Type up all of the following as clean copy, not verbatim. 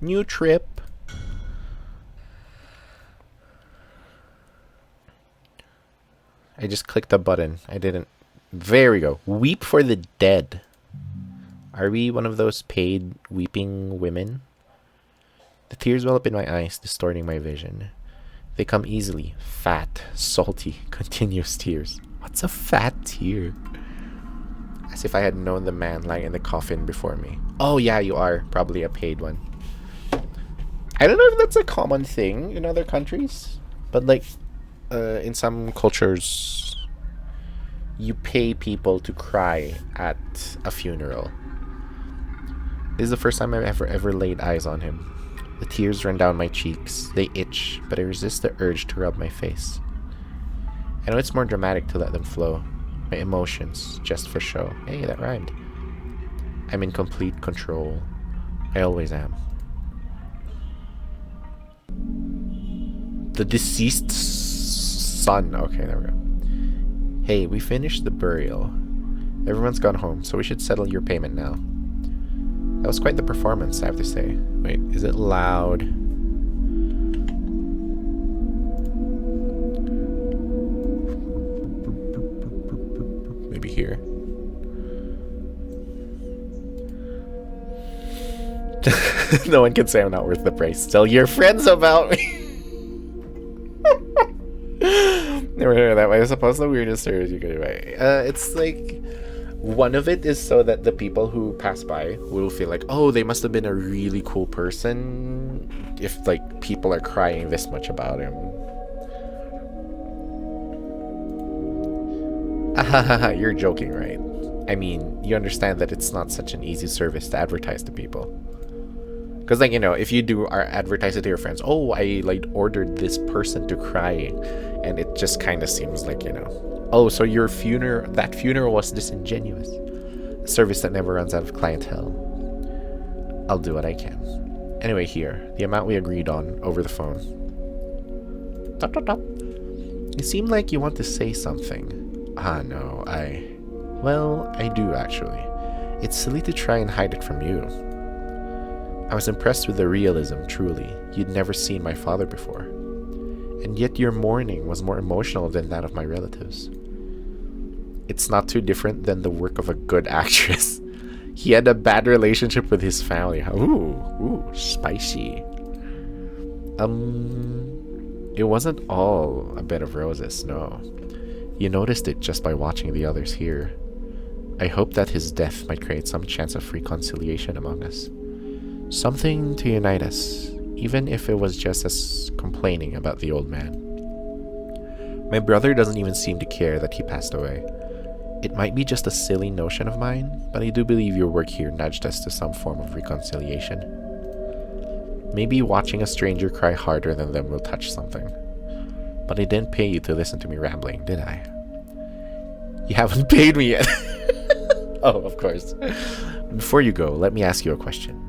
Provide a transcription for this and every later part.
New trip. I just clicked the button. I didn't. There we go. Weep for the dead. Are we one of those paid weeping women? The tears well up in my eyes, distorting my vision. They come easily. Fat, salty, continuous tears. What's a fat tear? As if I had known the man lying in the coffin before me. Oh yeah, you are. Probably a paid one. I don't know if that's a common thing in other countries. But like, in some cultures, you pay people to cry at a funeral. This is the first time I've ever laid eyes on him. The tears run down my cheeks. They itch, but I resist the urge to rub my face. I know it's more dramatic to let them flow. My emotions, just for show. Hey, that rhymed. I'm in complete control. I always am. The deceased son. Okay, there we go. Hey, we finished the burial. Everyone's gone home, so we should settle your payment now. That was quite the performance, I have to say. Wait, is it loud? Maybe here. No one can say I'm not worth the price. Tell your friends about me. Never heard of that. I suppose the weirdest stories you could write. It's like, one of it is so that the people who pass by will feel like, oh, they must have been a really cool person if like people are crying this much about him. You're joking, right? I mean, you understand that it's not such an easy service to advertise to people. Because, like, you know, if you do advertise it to your friends, oh, I like ordered this person to cry, and it just kind of seems like, you know, oh, so your that funeral was disingenuous. A service that never runs out of clientele. I'll do what I can. Anyway, here, the amount we agreed on over the phone. Dot, dot, dot. You seem like you want to say something. No, well, I do actually. It's silly to try and hide it from you. I was impressed with the realism, truly. You'd never seen my father before. And yet your mourning was more emotional than that of my relatives. It's not too different than the work of a good actress. He had a bad relationship with his family. Ooh, spicy. It wasn't all a bed of roses, no. You noticed it just by watching the others here. I hope that his death might create some chance of reconciliation among us. Something to unite us, even if it was just us complaining about the old man. My brother doesn't even seem to care that he passed away. It might be just a silly notion of mine, but I do believe your work here nudged us to some form of reconciliation. Maybe watching a stranger cry harder than them will touch something. But I didn't pay you to listen to me rambling, did I? You haven't paid me yet. Oh, of course. Before you go, let me ask you a question.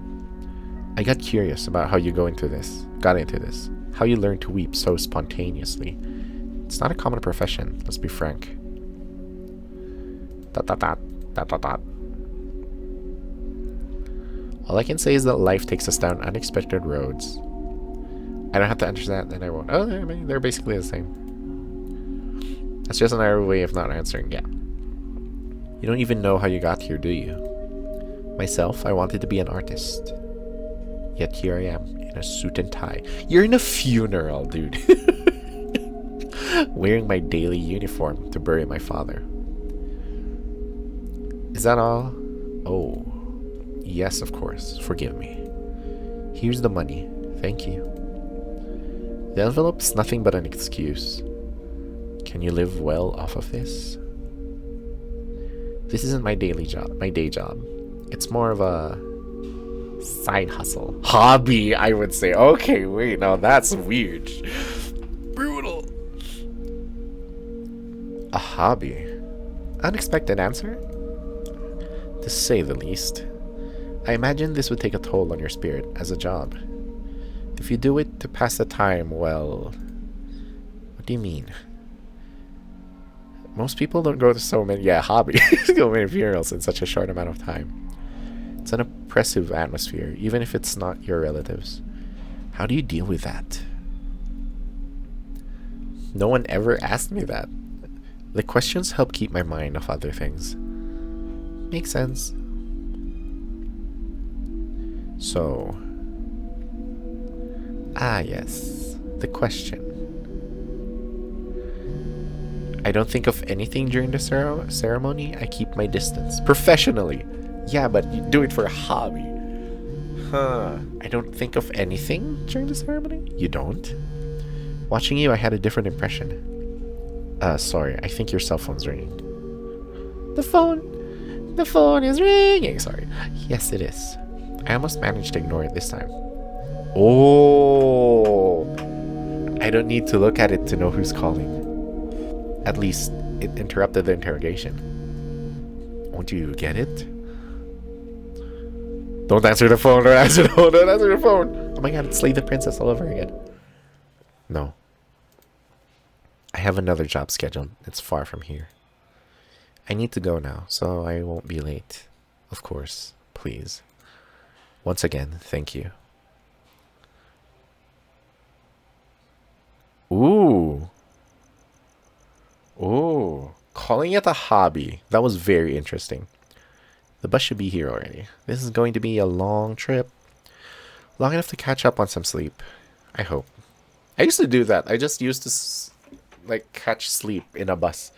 I got curious about how you got into this, how you learned to weep so spontaneously. It's not a common profession, let's be frank. Dot, dot, dot, dot, dot, dot. All I can say is that life takes us down unexpected roads. I don't have to answer that, then I won't. Oh, I mean, they're basically the same. That's just another way of not answering, yeah. You don't even know how you got here, do you? Myself, I wanted to be an artist. Yet here I am, in a suit and tie. You're in a funeral, dude. Wearing my daily uniform to bury my father. Is that all? Oh. Yes, of course. Forgive me. Here's the money. Thank you. The envelope's nothing but an excuse. Can you live well off of this? This isn't my day job. It's more of a side hustle. Hobby, I would say. Okay, wait, now that's weird. Brutal. A hobby? Unexpected answer? To say the least. I imagine this would take a toll on your spirit as a job. If you do it to pass the time, well... What do you mean? Most people don't go to so many... Yeah, hobby. So many funerals in such a short amount of time. It's an oppressive atmosphere, even if it's not your relatives. How do you deal with that? No one ever asked me that. The questions help keep my mind off other things. Makes sense. So... yes. The question. I don't think of anything during the ceremony. I keep my distance. Professionally. Yeah, but you do it for a hobby. Huh. I don't think of anything during the ceremony? You don't? Watching you, I had a different impression. Sorry. I think your cell phone's ringing. The phone is ringing. Sorry. Yes, it is. I almost managed to ignore it this time. Oh. I don't need to look at it to know who's calling. At least, it interrupted the interrogation. Won't you get it? Don't answer the phone, don't answer the phone, don't answer the phone! Oh my god, it's Slay the Princess all over again. No. I have another job scheduled. It's far from here. I need to go now, so I won't be late. Of course. Please. Once again, thank you. Ooh. Ooh. Calling it a hobby. That was very interesting. The bus should be here already. This is going to be a long trip. Long enough to catch up on some sleep. I hope. I used to do that. I just used to, like, catch sleep in a bus.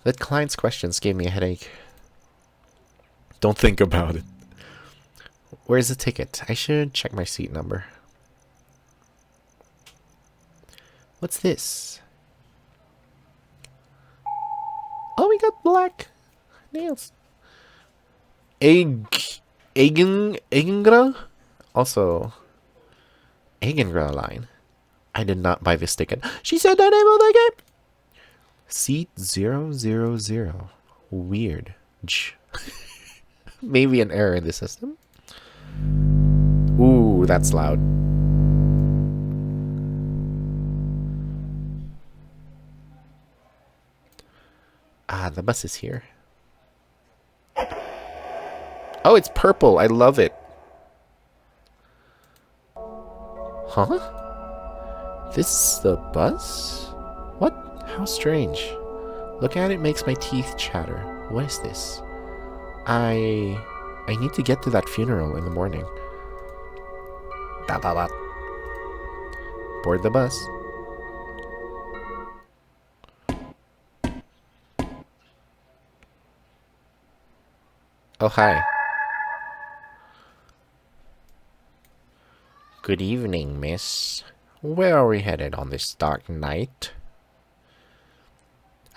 That client's questions gave me a headache. Don't think about it. Where's the ticket? I should check my seat number. What's this? Oh, we got black nails. Eigengra? Also, Eigengra line. I did not buy this ticket. She said the name of the game. Seat 000. Weird. Maybe an error in the system. Ooh, that's loud. The bus is here. Oh, it's purple. I love it. Huh? This is the bus? What? How strange. Looking at it makes my teeth chatter. What is this? I need to get to that funeral in the morning. Board the bus. Oh, hi. Good evening, miss. Where are we headed on this dark night?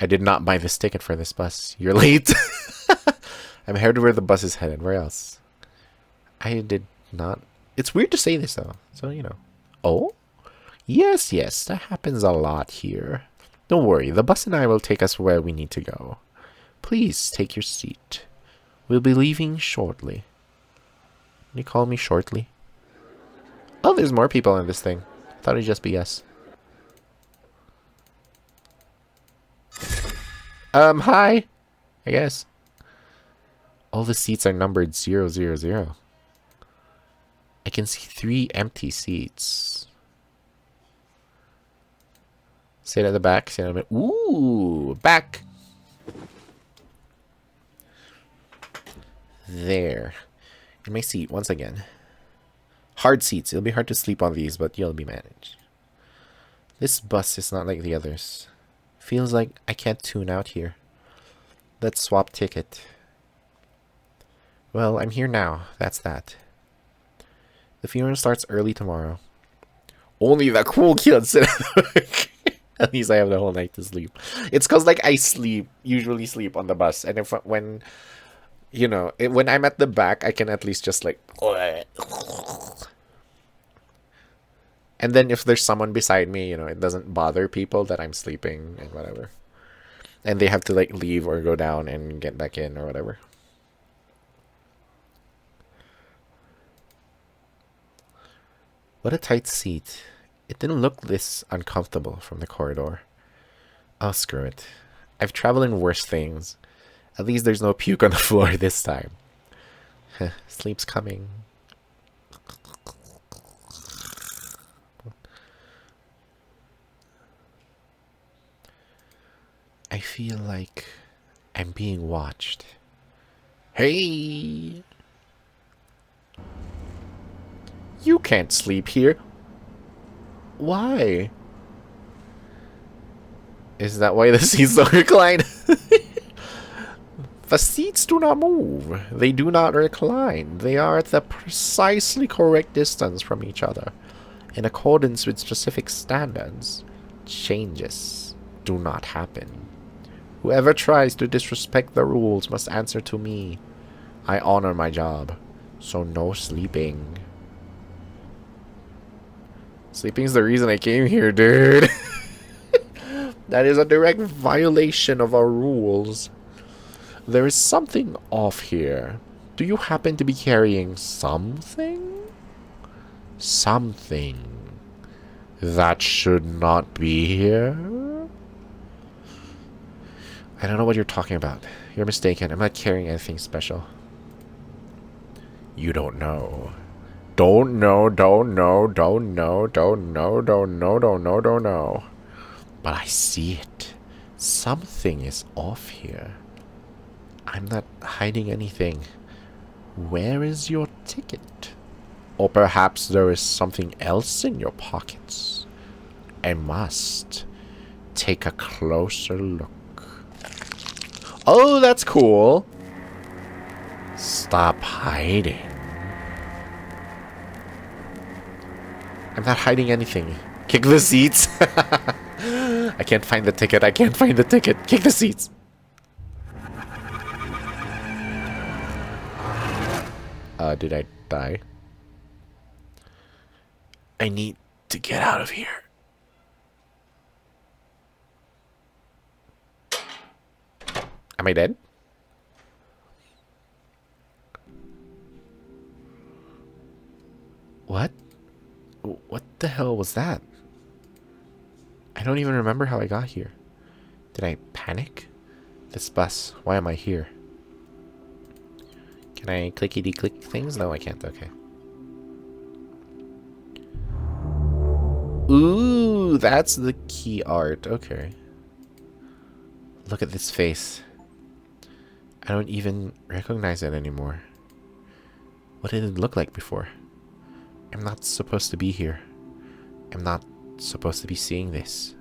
I did not buy this ticket for this bus. You're late. I'm headed where the bus is headed. Where else? I did not. It's weird to say this, though. So, you know. Oh? Yes, that happens a lot here. Don't worry. The bus and I will take us where we need to go. Please take your seat. We'll be leaving shortly. Can you call me shortly? Oh, there's more people in this thing. I thought it'd just be us. Hi. I guess. All the seats are numbered 000. I can see 3 empty seats. Sit at the back. Sit at the back. Ooh, back. There. In my seat once again. Hard seats. It'll be hard to sleep on these, but you'll be managed. This bus is not like the others. Feels like I can't tune out here. Let's swap ticket. Well, I'm here now. That's that. The funeral starts early tomorrow. Only the cool kids. At least I have the whole night to sleep. It's because, like, I usually sleep on the bus. And when I'm at the back, I can at least just, like... And then if there's someone beside me, it doesn't bother people that I'm sleeping and whatever. And they have to, like, leave or go down and get back in or whatever. What a tight seat. It didn't look this uncomfortable from the corridor. Oh, screw it. I've traveled in worse things. At least there's no puke on the floor this time. Sleep's coming. I feel like I'm being watched. Hey! You can't sleep here. Why? Is that why the seats don't recline? The seats do not move. They do not recline. They are at the precisely correct distance from each other, in accordance with specific standards. Changes do not happen. Whoever tries to disrespect the rules must answer to me. I honor my job, so no sleeping. Sleeping's the reason I came here, dude. That is a direct violation of our rules. There is something off here. Do you happen to be carrying something? Something that should not be here? I don't know what you're talking about. You're mistaken. I'm not carrying anything special. You don't know. Don't know, don't know, don't know, don't know, don't know, don't know, don't know. But I see it. Something is off here. I'm not hiding anything. Where is your ticket? Or perhaps there is something else in your pockets. I must take a closer look. Oh, that's cool. Stop hiding. I'm not hiding anything. Kick the seats. I can't find the ticket. I can't find the ticket. Kick the seats. Did I die? I need to get out of here. Am I dead? What? What the hell was that? I don't even remember how I got here. Did I panic? This bus. Why am I here? Can I clickety-click things? No, I can't. Okay. Ooh, that's the key art. Okay. Look at this face. I don't even recognize it anymore. What did it look like before? I'm not supposed to be here. I'm not supposed to be seeing this.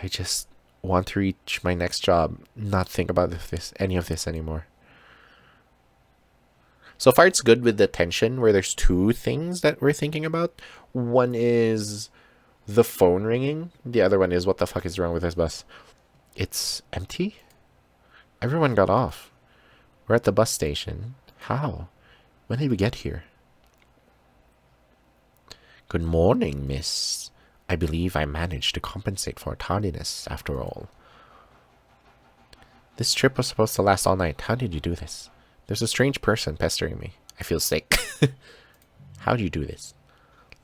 I just want to reach my next job, not think about any of this anymore. So far it's good with the tension where there's two things that we're thinking about. One is the phone ringing. The other one is what the fuck is wrong with this bus? It's empty? Everyone got off. We're at the bus station. How? When did we get here? Good morning, miss. I believe I managed to compensate for tardiness, after all. This trip was supposed to last all night. How did you do this? There's a strange person pestering me. I feel sick. How do you do this?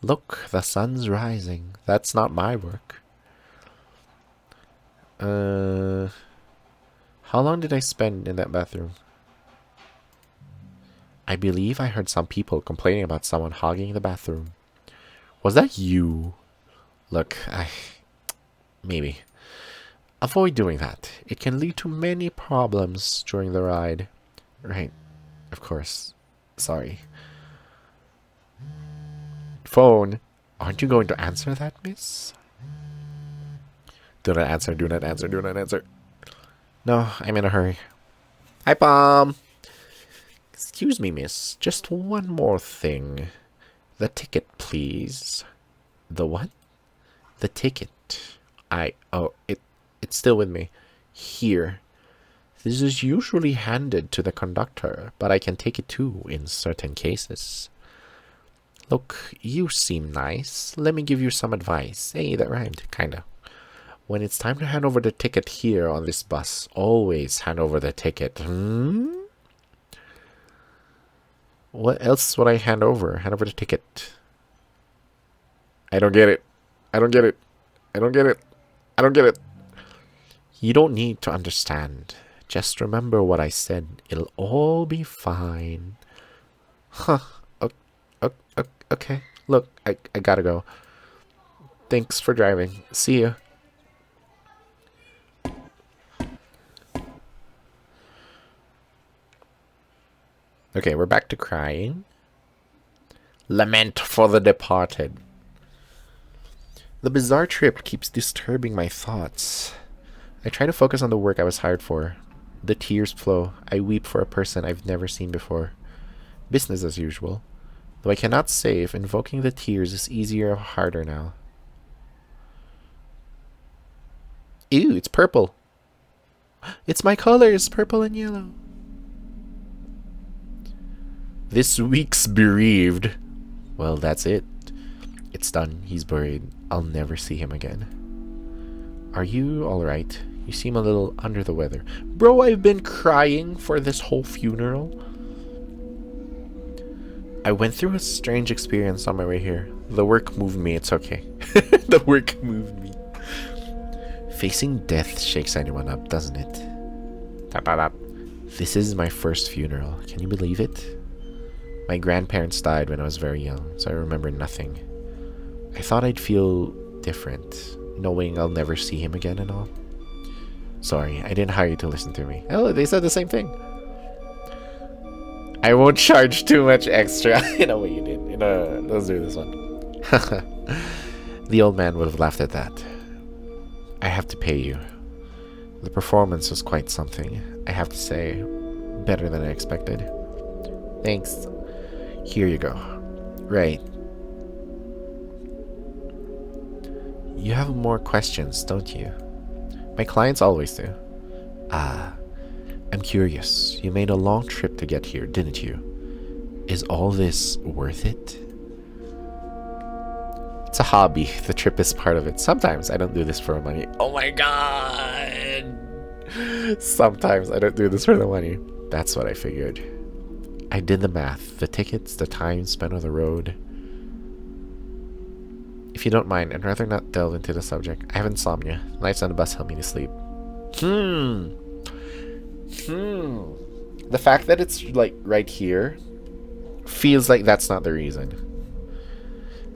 Look, the sun's rising. That's not my work. How long did I spend in that bathroom? I believe I heard some people complaining about someone hogging the bathroom. Was that you? Look, maybe. Avoid doing that. It can lead to many problems during the ride. Right. Of course. Sorry. Phone. Aren't you going to answer that, miss? Do not answer, do not answer, do not answer. No, I'm in a hurry. Hi, Palm. Excuse me, miss. Just one more thing. The ticket, please. The what? The ticket. It's still with me. Here. This is usually handed to the conductor, but I can take it too in certain cases. Look, you seem nice. Let me give you some advice. Hey, that rhymed, kinda. When it's time to hand over the ticket here on this bus, always hand over the ticket. What else would I hand over? Hand over the ticket. I don't get it. I don't get it. I don't get it. I don't get it. You don't need to understand. Just remember what I said. It'll all be fine. Huh. Okay. Look, I gotta go. Thanks for driving. See you. Okay, we're back to crying. Lament for the departed. The bizarre trip keeps disturbing my thoughts. I try to focus on the work I was hired for. The tears flow. I weep for a person I've never seen before. Business as usual. Though I cannot say if invoking the tears is easier or harder now. Ew, it's purple. It's my colors, purple and yellow. This week's bereaved. Well, that's it. It's done. He's buried. I'll never see him again. Are you alright? You seem a little under the weather. Bro, I've been crying for this whole funeral. I went through a strange experience on my way here. The work moved me. It's okay. The work moved me. Facing death shakes anyone up, doesn't it? Tap, tap, tap. This is my first funeral. Can you believe it? My grandparents died when I was very young, so I remember nothing. I thought I'd feel different, knowing I'll never see him again and all. Sorry, I didn't hire you to listen to me. Oh, they said the same thing. I won't charge too much extra. You know what you did. Let's do this one. The old man would have laughed at that. I have to pay you. The performance was quite something, I have to say. Better than I expected. Thanks. Here you go. Right. You have more questions, don't you? My clients always do. Ah, I'm curious. You made a long trip to get here, didn't you? Is all this worth it? It's a hobby. The trip is part of it. Sometimes I don't do this for money. Oh my god! Sometimes I don't do this for the money. That's what I figured. I did the math. The tickets, the time spent on the road. If you don't mind, I'd rather not delve into the subject. I have insomnia. Nights on the bus help me to sleep. The fact that it's like right here feels like that's not the reason.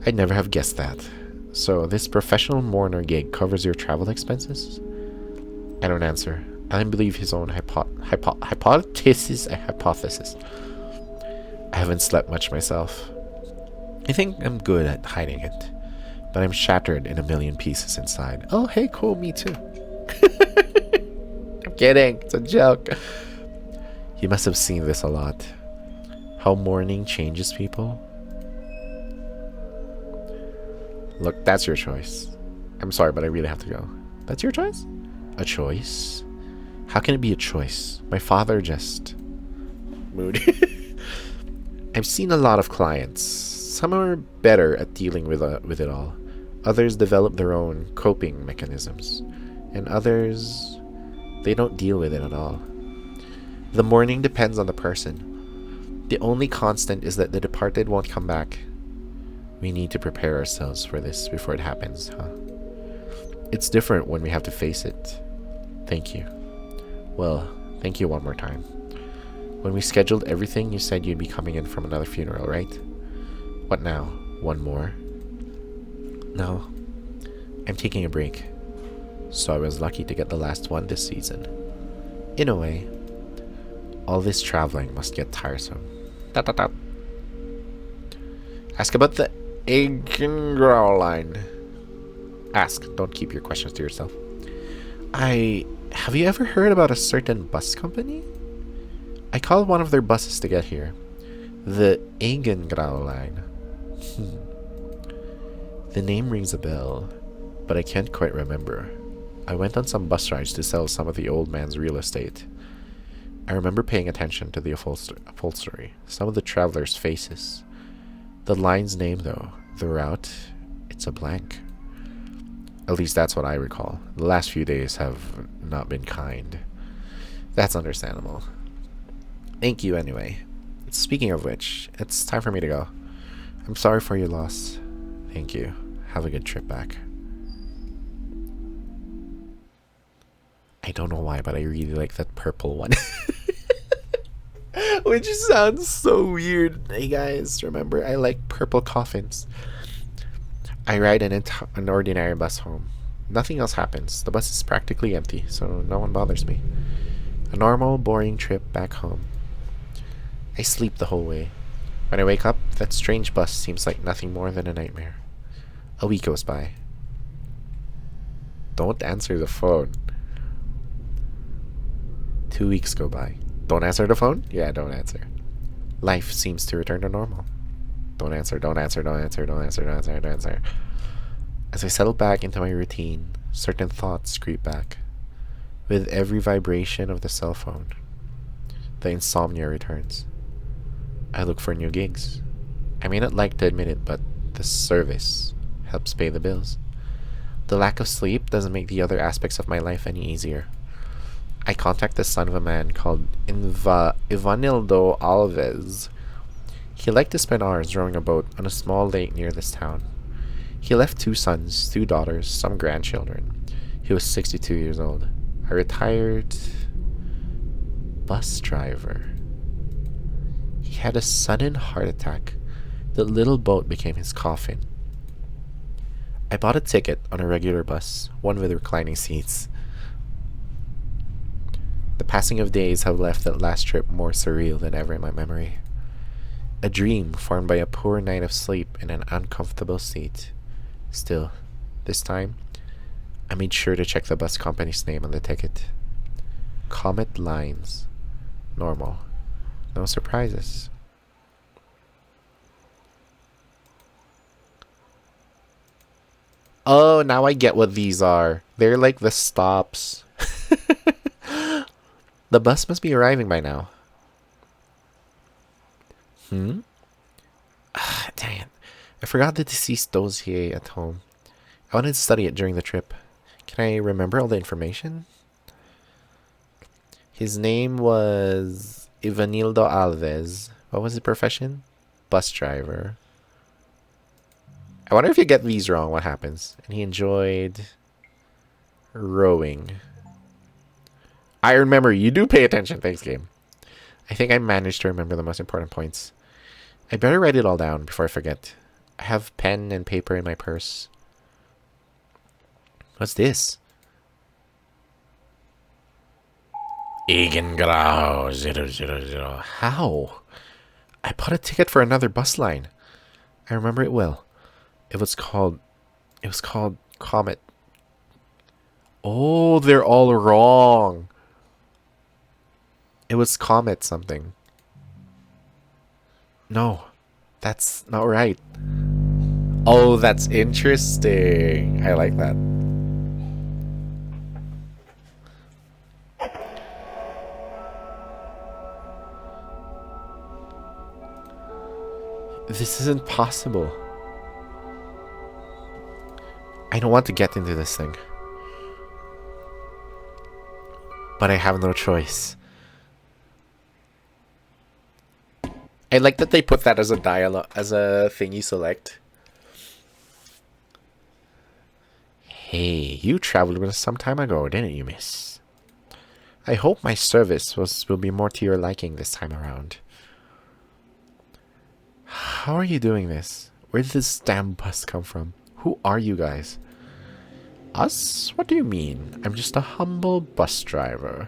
I'd never have guessed that. So this professional mourner gig covers your travel expenses? I don't answer. I don't believe his own hypothesis. I haven't slept much myself. I think I'm good at hiding it, but I'm shattered in a million pieces inside. Oh, hey, cool, me too. I'm kidding, it's a joke. You must have seen this a lot. How mourning changes people. Look, that's your choice. I'm sorry, but I really have to go. That's your choice? A choice? How can it be a choice? My father just... moody. I've seen a lot of clients. Some are better at dealing with it all. Others develop their own coping mechanisms. And others, they don't deal with it at all. The mourning depends on the person. The only constant is that the departed won't come back. We need to prepare ourselves for this before it happens, huh? It's different when we have to face it. Thank you. Well, thank you one more time. When we scheduled everything, you said you'd be coming in from another funeral, right? What now? One more? No. I'm taking a break. So I was lucky to get the last one this season. In a way. All this traveling must get tiresome. Dot, dot, dot. Ask about the Eggengrau line. Ask. Don't keep your questions to yourself. Have you ever heard about a certain bus company? I called one of their buses to get here. The Eggengrau line. The name rings a bell, but I can't quite remember. I went on some bus rides to sell some of the old man's real estate. I remember paying attention to the upholstery, some of the travelers' faces. The line's name, though, the route, it's a blank. At least that's what I recall. The last few days have not been kind. That's understandable. Thank you anyway. Speaking of which, it's time for me to go. I'm sorry for your loss. Thank you. Have a good trip back. I don't know why, but I really like that purple one. Which sounds so weird. Hey guys, remember I like purple coffins. I ride an ordinary bus home. Nothing else happens. The bus is practically empty, so no one bothers me. A normal, boring trip back home. I sleep the whole way. When I wake up, that strange bus seems like nothing more than a nightmare. A week goes by. Don't answer the phone. 2 weeks go by. Don't answer the phone? Yeah, don't answer. Life seems to return to normal. Don't answer, don't answer, don't answer, don't answer, don't answer, don't answer. As I settle back into my routine, certain thoughts creep back. With every vibration of the cell phone, the insomnia returns. I look for new gigs. I may not like to admit it, but the service helps pay the bills. The lack of sleep doesn't make the other aspects of my life any easier. I contact the son of a man called Ivanildo Alves. He liked to spend hours rowing a boat on a small lake near this town. He left 2 sons, 2 daughters, some grandchildren. He was 62 years old. A retired bus driver. He had a sudden heart attack. The little boat became his coffin. I bought a ticket on a regular bus, one with reclining seats. The passing of days have left that last trip more surreal than ever in my memory. A dream formed by a poor night of sleep in an uncomfortable seat. Still, this time, I made sure to check the bus company's name on the ticket. Comet Lines. Normal. No surprises. Oh, now I get what these are. They're like the stops. The bus must be arriving by now. Dang it. I forgot the deceased dossier at home. I wanted to study it during the trip. Can I remember all the information? His name was Ivanildo Alves. What was his profession? Bus driver. I wonder if you get these wrong, what happens? And he enjoyed rowing. I remember. You do pay attention. Thanks, game. I think I managed to remember the most important points. I better write it all down before I forget. I have pen and paper in my purse. What's this? Egengrau 000. How? I bought a ticket for another bus line. I remember it well. It was called Comet. Oh, they're all wrong. It was Comet something. No, that's not right. Oh, that's interesting. I like that. This isn't possible. I don't want to get into this thing. But I have no choice. I like that they put that as a dialogue, as a thing you select. Hey, you traveled with us some time ago, didn't you, miss? I hope my service will be more to your liking this time around. How are you doing this? Where did this damn bus come from? Who are you guys? Us? What do you mean? I'm just a humble bus driver.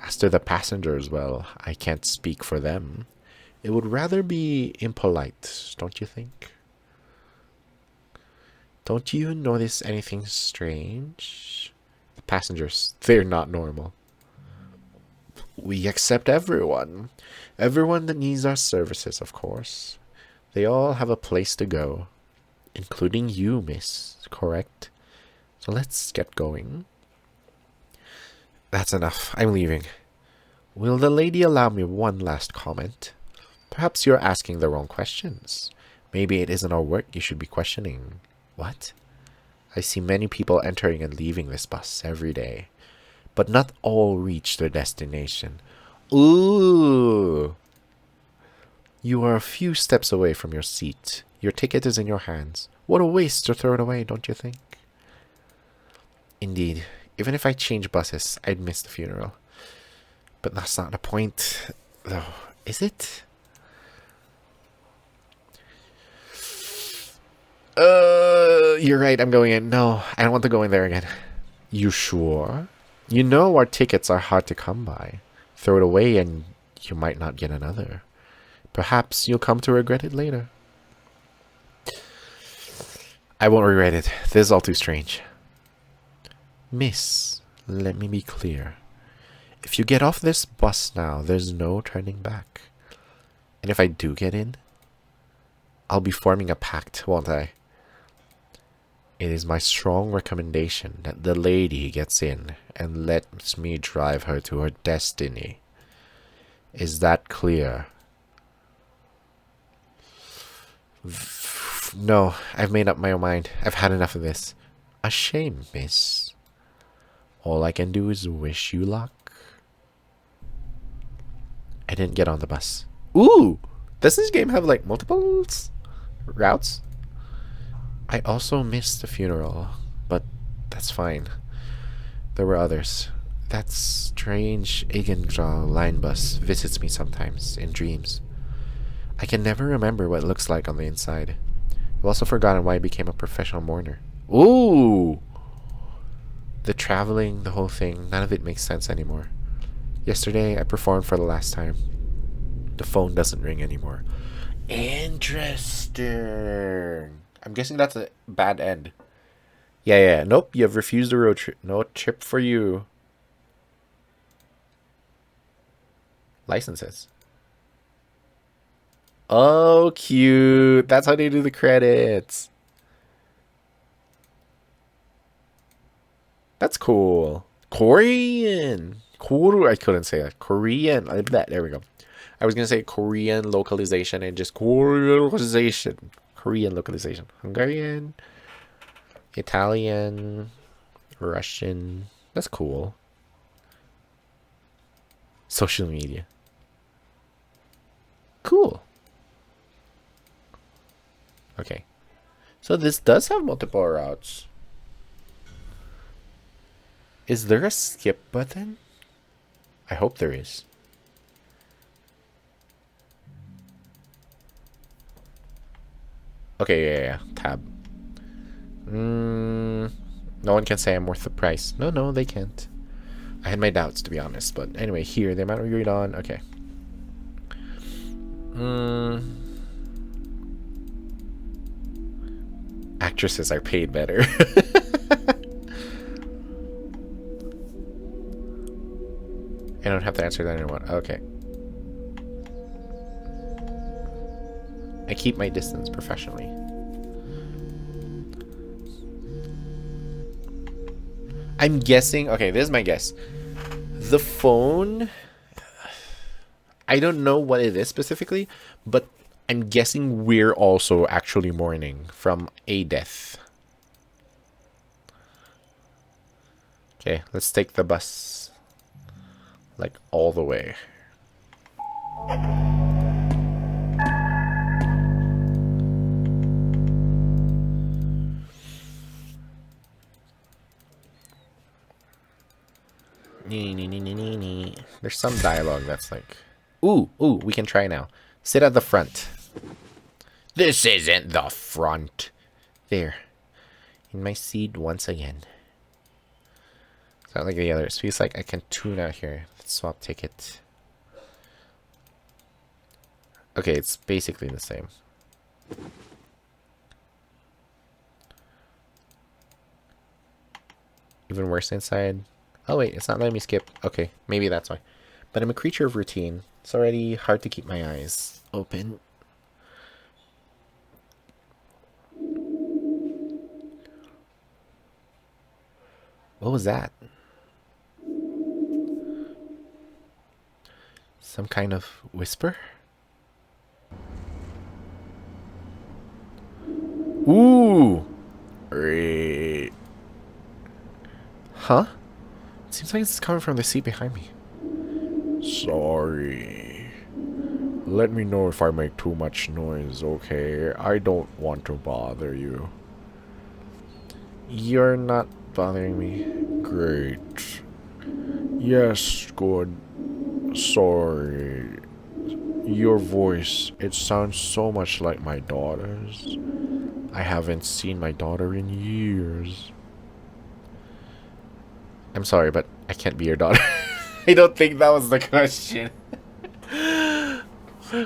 As to the passengers, well, I can't speak for them. It would rather be impolite, don't you think? Don't you notice anything strange? The passengers, they're not normal. We accept everyone. Everyone that needs our services, of course. They all have a place to go. Including you, miss. Correct? So let's get going. That's enough. I'm leaving. Will the lady allow me one last comment? Perhaps you're asking the wrong questions. Maybe it isn't our work you should be questioning. What? I see many people entering and leaving this bus every day. But not all reach their destination. Ooh! You are a few steps away from your seat. Your ticket is in your hands. What a waste to throw it away, don't you think? Indeed, Even if I change buses, I'd miss the funeral. But that's not the point, though, is it? You're right, I'm going in. No, I don't want to go in there again. You sure? You know our tickets are hard to come by. Throw it away and you might not get another. Perhaps you'll come to regret it later. I won't regret it. This is all too strange. Miss, let me be clear. If you get off this bus now, there's no turning back. And if I do get in, I'll be forming a pact, won't I? It is my strong recommendation that the lady gets in and lets me drive her to her destiny. Is that clear? No, I've made up my own mind. I've had enough of this. A shame, miss. All I can do is wish you luck. I didn't get on the bus. Ooh! Does this game have like multiple routes? I also missed the funeral, but that's fine. There were others. That strange Eigendraw line bus visits me sometimes in dreams. I can never remember what it looks like on the inside. I've also forgotten why I became a professional mourner. Ooh! The traveling, the whole thing, none of it makes sense anymore. Yesterday, I performed for the last time. The phone doesn't ring anymore. Interesting. I'm guessing that's a bad end. Yeah. Nope, you've refused a road trip. No trip for you. Licenses. Oh, cute. That's how they do the credits. That's cool. Korean. I couldn't say that. Korean. There we go. I was going to say Korean localization and just Korean localization. Korean localization. Hungarian. Italian. Russian. That's cool. Social media. Cool. Okay. So this does have multiple routes. Is there a skip button? I hope there is. Okay, yeah. Tab. No one can say I'm worth the price. No, they can't. I had my doubts, to be honest. But anyway, here, the amount we read on. Okay. Actresses are paid better. I don't have to answer that anymore. Okay. I keep my distance professionally. I'm guessing... Okay, this is my guess. The phone... I don't know what it is specifically, but I'm guessing we're also actually mourning from a death. Okay, let's take the bus. Like, all the way. There's some dialogue that's like... Ooh, we can try now. Sit at the front. This isn't the front. There. In my seat once again. It's not like the others. Feels like I can tune out here. Let's swap ticket. Okay, it's basically the same. Even worse inside. Oh wait, it's not letting me skip. Okay, maybe that's why. But I'm a creature of routine. It's already hard to keep my eyes open. What was that? Some kind of whisper? Ooh! Huh? It seems like it's coming from the seat behind me. Sorry. Let me know if I make too much noise, okay? I don't want to bother you. You're not bothering me. Great. Yes, good. Sorry. Your voice, it sounds so much like my daughter's. I haven't seen my daughter in years. I'm sorry, but I can't be your daughter. I don't think that was the question.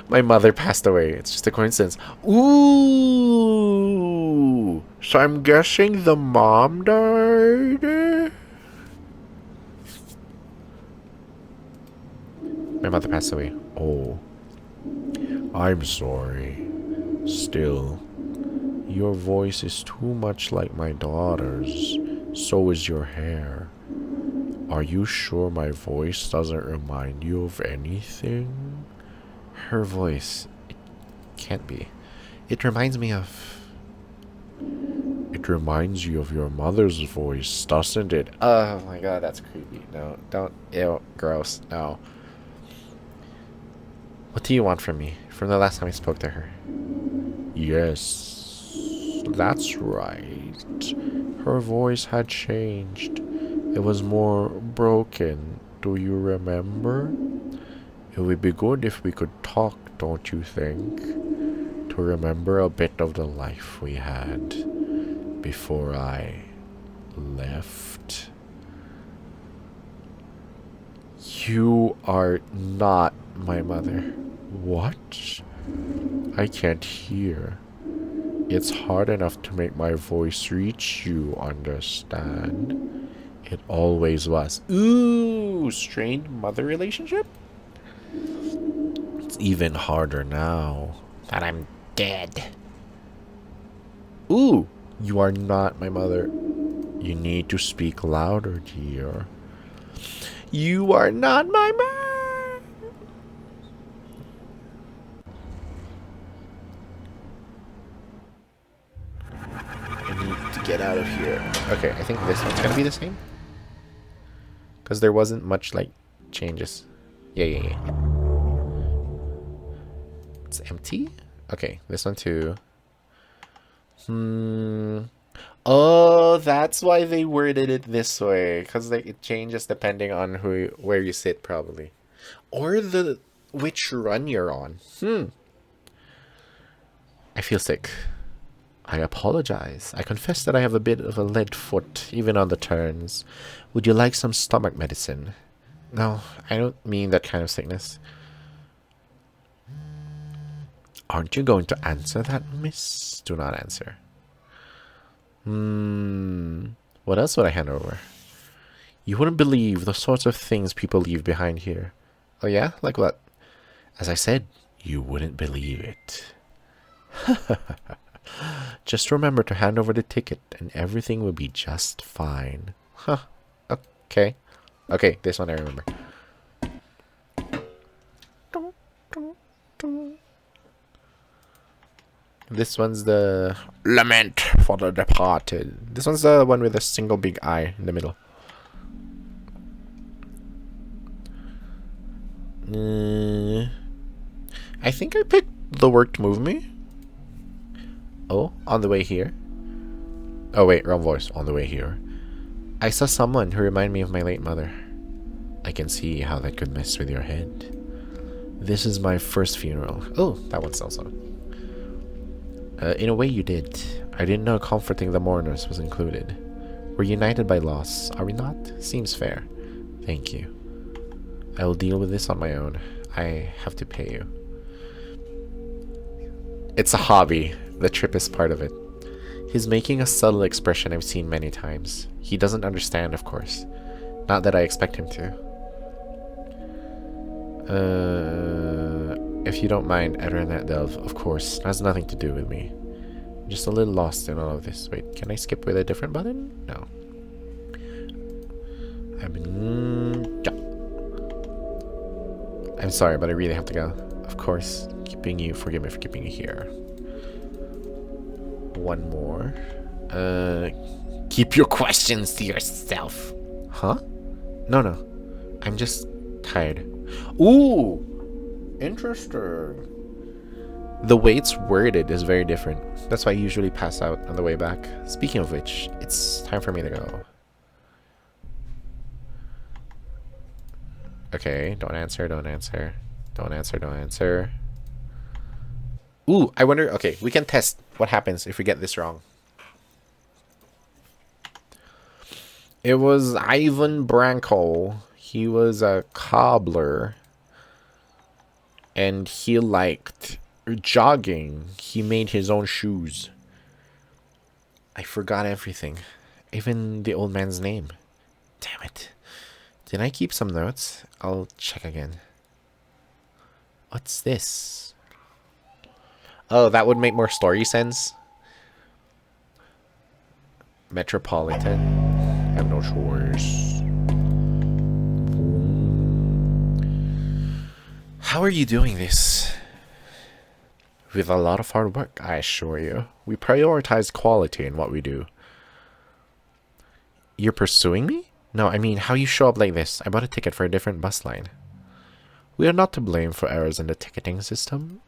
My mother passed away. It's just a coincidence. Ooh. So I'm guessing the mom died? My mother passed away. Oh. I'm sorry. Still, your voice is too much like my daughter's. So is your hair. Are you sure my voice doesn't remind you of anything? Her voice, it can't be. It reminds me of... It reminds you of your mother's voice, doesn't it? Oh my god, that's creepy. No, don't. Ew, gross. No. What do you want from me? From the last time I spoke to her? Yes, that's right. Her voice had changed. It was more broken. Do you remember? It would be good if we could talk, don't you think? To remember a bit of the life we had before I left. You are not my mother. What? I can't hear. It's hard enough to make my voice reach you, understand? It always was. Ooh, strained mother relationship? It's even harder now that I'm dead. Ooh, you are not my mother. You need to speak louder, dear. You are not my mom. I need to get out of here. Okay, I think this one's gonna be the same. Because there wasn't much, like, changes. Yeah. It's empty? Okay, this one too. Oh, that's why they worded it this way. Because, like, it changes depending on where you sit, probably. Or which run you're on. I feel sick. I apologize. I confess that I have a bit of a lead foot, even on the turns. Would you like some stomach medicine? No, I don't mean that kind of sickness. Aren't you going to answer that, miss? Do not answer. What else would I hand over? You wouldn't believe the sorts of things people leave behind here. Oh yeah? Like what? As I said, you wouldn't believe it. Just remember to hand over the ticket and everything will be just fine. Huh. Okay. Okay, this one I remember. This one's the Lament for the Departed. This one's the one with a single big eye in the middle. I think I picked The Work to Move Me. Oh, on the way here. Oh wait, wrong voice. On the way here. I saw someone who reminded me of my late mother. I can see how that could mess with your head. This is my first funeral. Oh, that one's also. In a way you did. I didn't know comforting the mourners was included. We're united by loss, are we not? Seems fair. Thank you. I will deal with this on my own. I have to pay you. It's a hobby. The trip is part of it. He's making a subtle expression I've seen many times. He doesn't understand, of course. Not that I expect him to. If you don't mind, Ethernet Delve, of course, has nothing to do with me. I'm just a little lost in all of this. Wait, can I skip with a different button? No. I'm sorry, but I really have to go. Of course, forgive me for keeping you here. One more. Keep your questions to yourself. Huh? No. I'm just tired. Ooh! Interesting. The way it's worded is very different. That's why I usually pass out on the way back. Speaking of which, it's time for me to go. Okay, don't answer, don't answer. Don't answer, don't answer. Ooh, I wonder... Okay, we can test what happens if we get this wrong. It was Ivan Branko. He was a cobbler. And he liked jogging. He made his own shoes. I forgot everything. Even the old man's name. Damn it. Did I keep some notes? I'll check again. What's this? Oh, that would make more story sense. Metropolitan. I have no choice. How are you doing this? With a lot of hard work, I assure you. We prioritize quality in what we do. You're pursuing me? No, I mean, how you show up like this? I bought a ticket for a different bus line. We are not to blame for errors in the ticketing system.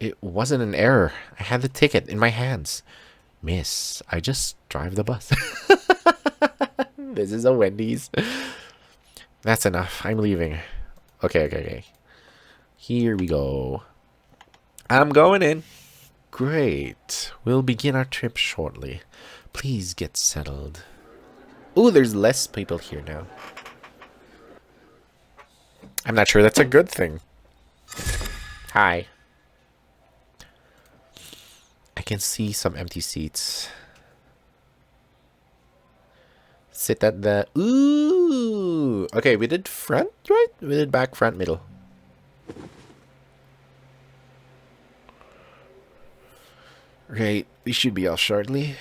It wasn't an error. I had the ticket in my hands. Miss, I just drive the bus. This is a Wendy's. That's enough. I'm leaving. Okay. Here we go. I'm going in. Great. We'll begin our trip shortly. Please get settled. Ooh, there's less people here now. I'm not sure that's a good thing. Hi. I can see some empty seats. Sit at the... Ooh! Okay, we did front, right? We did back, front, middle. Right, we should be off shortly.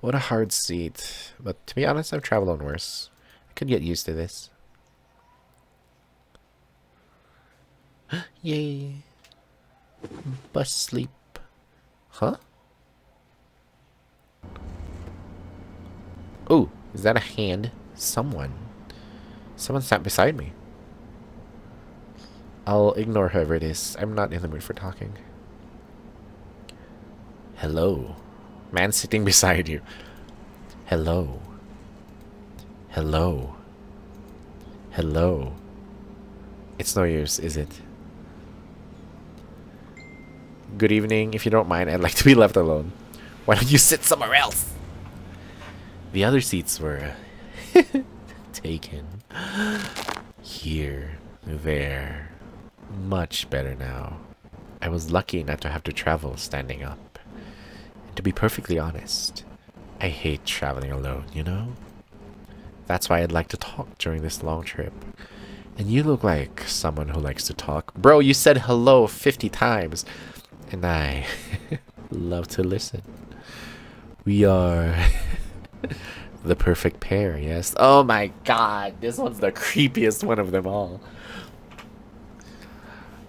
What a hard seat. But to be honest, I've traveled on worse. I could get used to this. Yay. Bus sleep. Huh? Oh, is that a hand? Someone sat beside me. I'll ignore whoever it is. I'm not in the mood for talking. Hello. Man sitting beside you. Hello. Hello. Hello. It's no use, is it? Good evening. If you don't mind, I'd like to be left alone. Why don't you sit somewhere else? The other seats were taken. Here. There. Much better now. I was lucky not to have to travel standing up. And to be perfectly honest, I hate traveling alone, you know? That's why I'd like to talk during this long trip. And you look like someone who likes to talk. Bro, you said hello 50 times. And I love to listen. We are the perfect pair, yes? Oh my god, this one's the creepiest one of them all.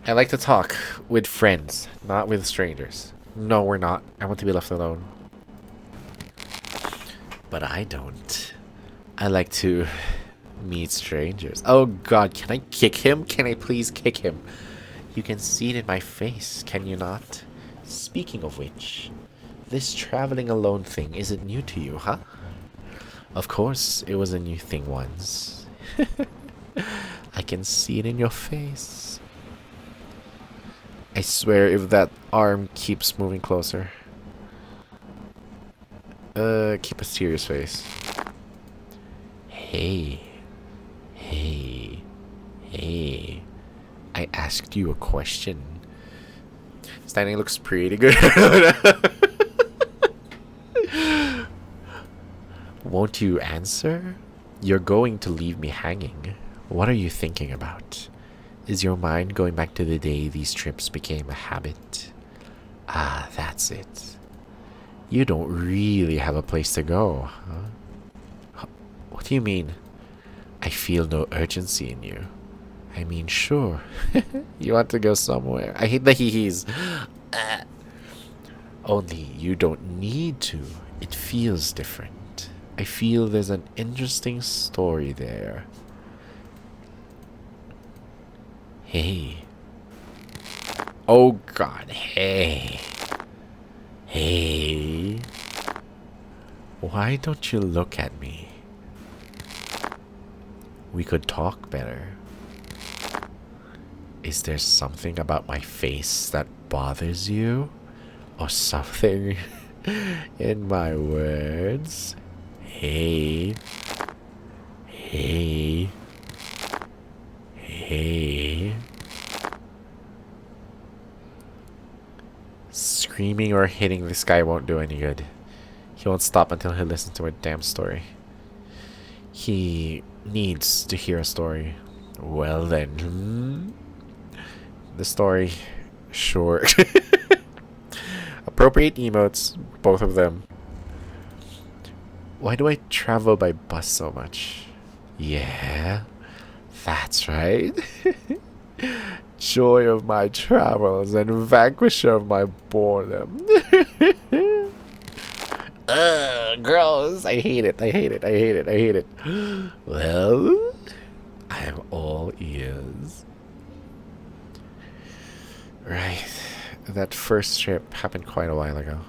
I like to talk with friends, not with strangers. No, we're not. I want to be left alone. But I don't. I like to meet strangers. Oh god, can I kick him? Can I please kick him? You can see it in my face, can you not? Speaking of which, this traveling alone thing isn't new to you, huh? Of course, it was a new thing once. I can see it in your face. I swear if that arm keeps moving closer. Keep a serious face. Hey. I asked you a question. Standing looks pretty good. Won't you answer? You're going to leave me hanging. What are you thinking about? Is your mind going back to the day these trips became a habit? Ah, that's it. You don't really have a place to go, huh? What do you mean? I feel no urgency in you. I mean, sure. You want to go somewhere. I hate the hee-hees. Only you don't need to. It feels different. I feel there's an interesting story there. Hey. Oh god, hey. Hey. Why don't you look at me? We could talk better. Is there something about my face that bothers you? Or something in my words? Hey. Hey. Hey. Screaming or hitting this guy won't do any good. He won't stop until he listens to a damn story. He needs to hear a story. Well then. The story. Sure. Appropriate emotes. Both of them. Why do I travel by bus so much? Yeah. That's right. Joy of my travels and vanquisher of my boredom. Ugh, gross. I hate it. I hate it. I hate it. I hate it. Well, I'm all ears. Right. That first trip happened quite a while ago.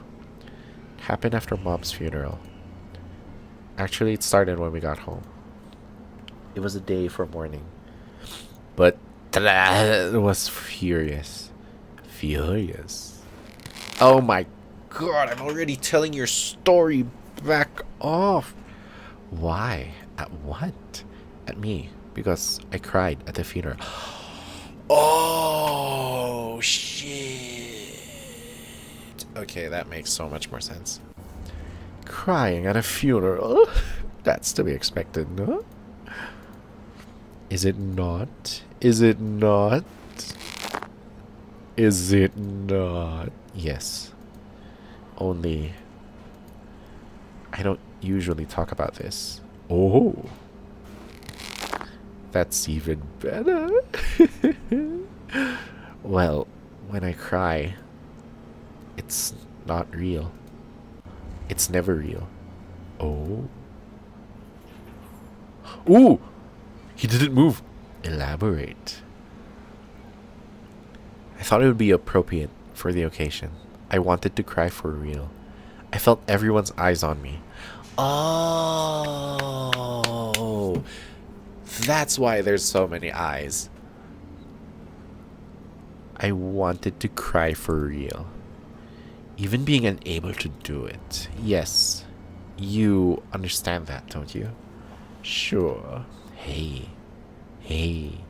It happened after Mom's funeral. Actually, it started when we got home. It was a day for mourning. But it was furious. Furious. Oh my god, I'm already telling your story. Back off. Why? At what? At me. Because I cried at the funeral. Oh, shit. Okay, that makes so much more sense. Crying at a funeral? That's to be expected, no? Is it not? Is it not? Is it not? Yes. Only I don't usually talk about this. Oh. That's even better. Well, when I cry, it's not real. It's never real. Oh. Ooh! He didn't move. Elaborate. I thought it would be appropriate for the occasion. I wanted to cry for real. I felt everyone's eyes on me. Oh. That's why there's so many eyes. I wanted to cry for real. Even being unable to do it. Yes. You understand that, don't you? Sure. Hey. Hey.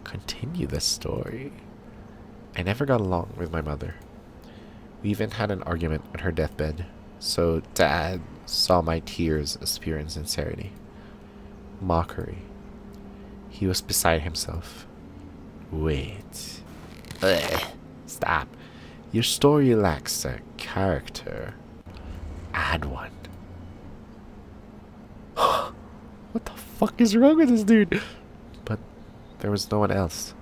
Continue the story. I never got along with my mother. We even had an argument on her deathbed. So Dad saw my tears as pure insincerity. Mockery. He was beside himself. Wait. Ugh. Stop. Your story lacks a character. Add one. What the fuck is wrong with this dude? But there was no one else.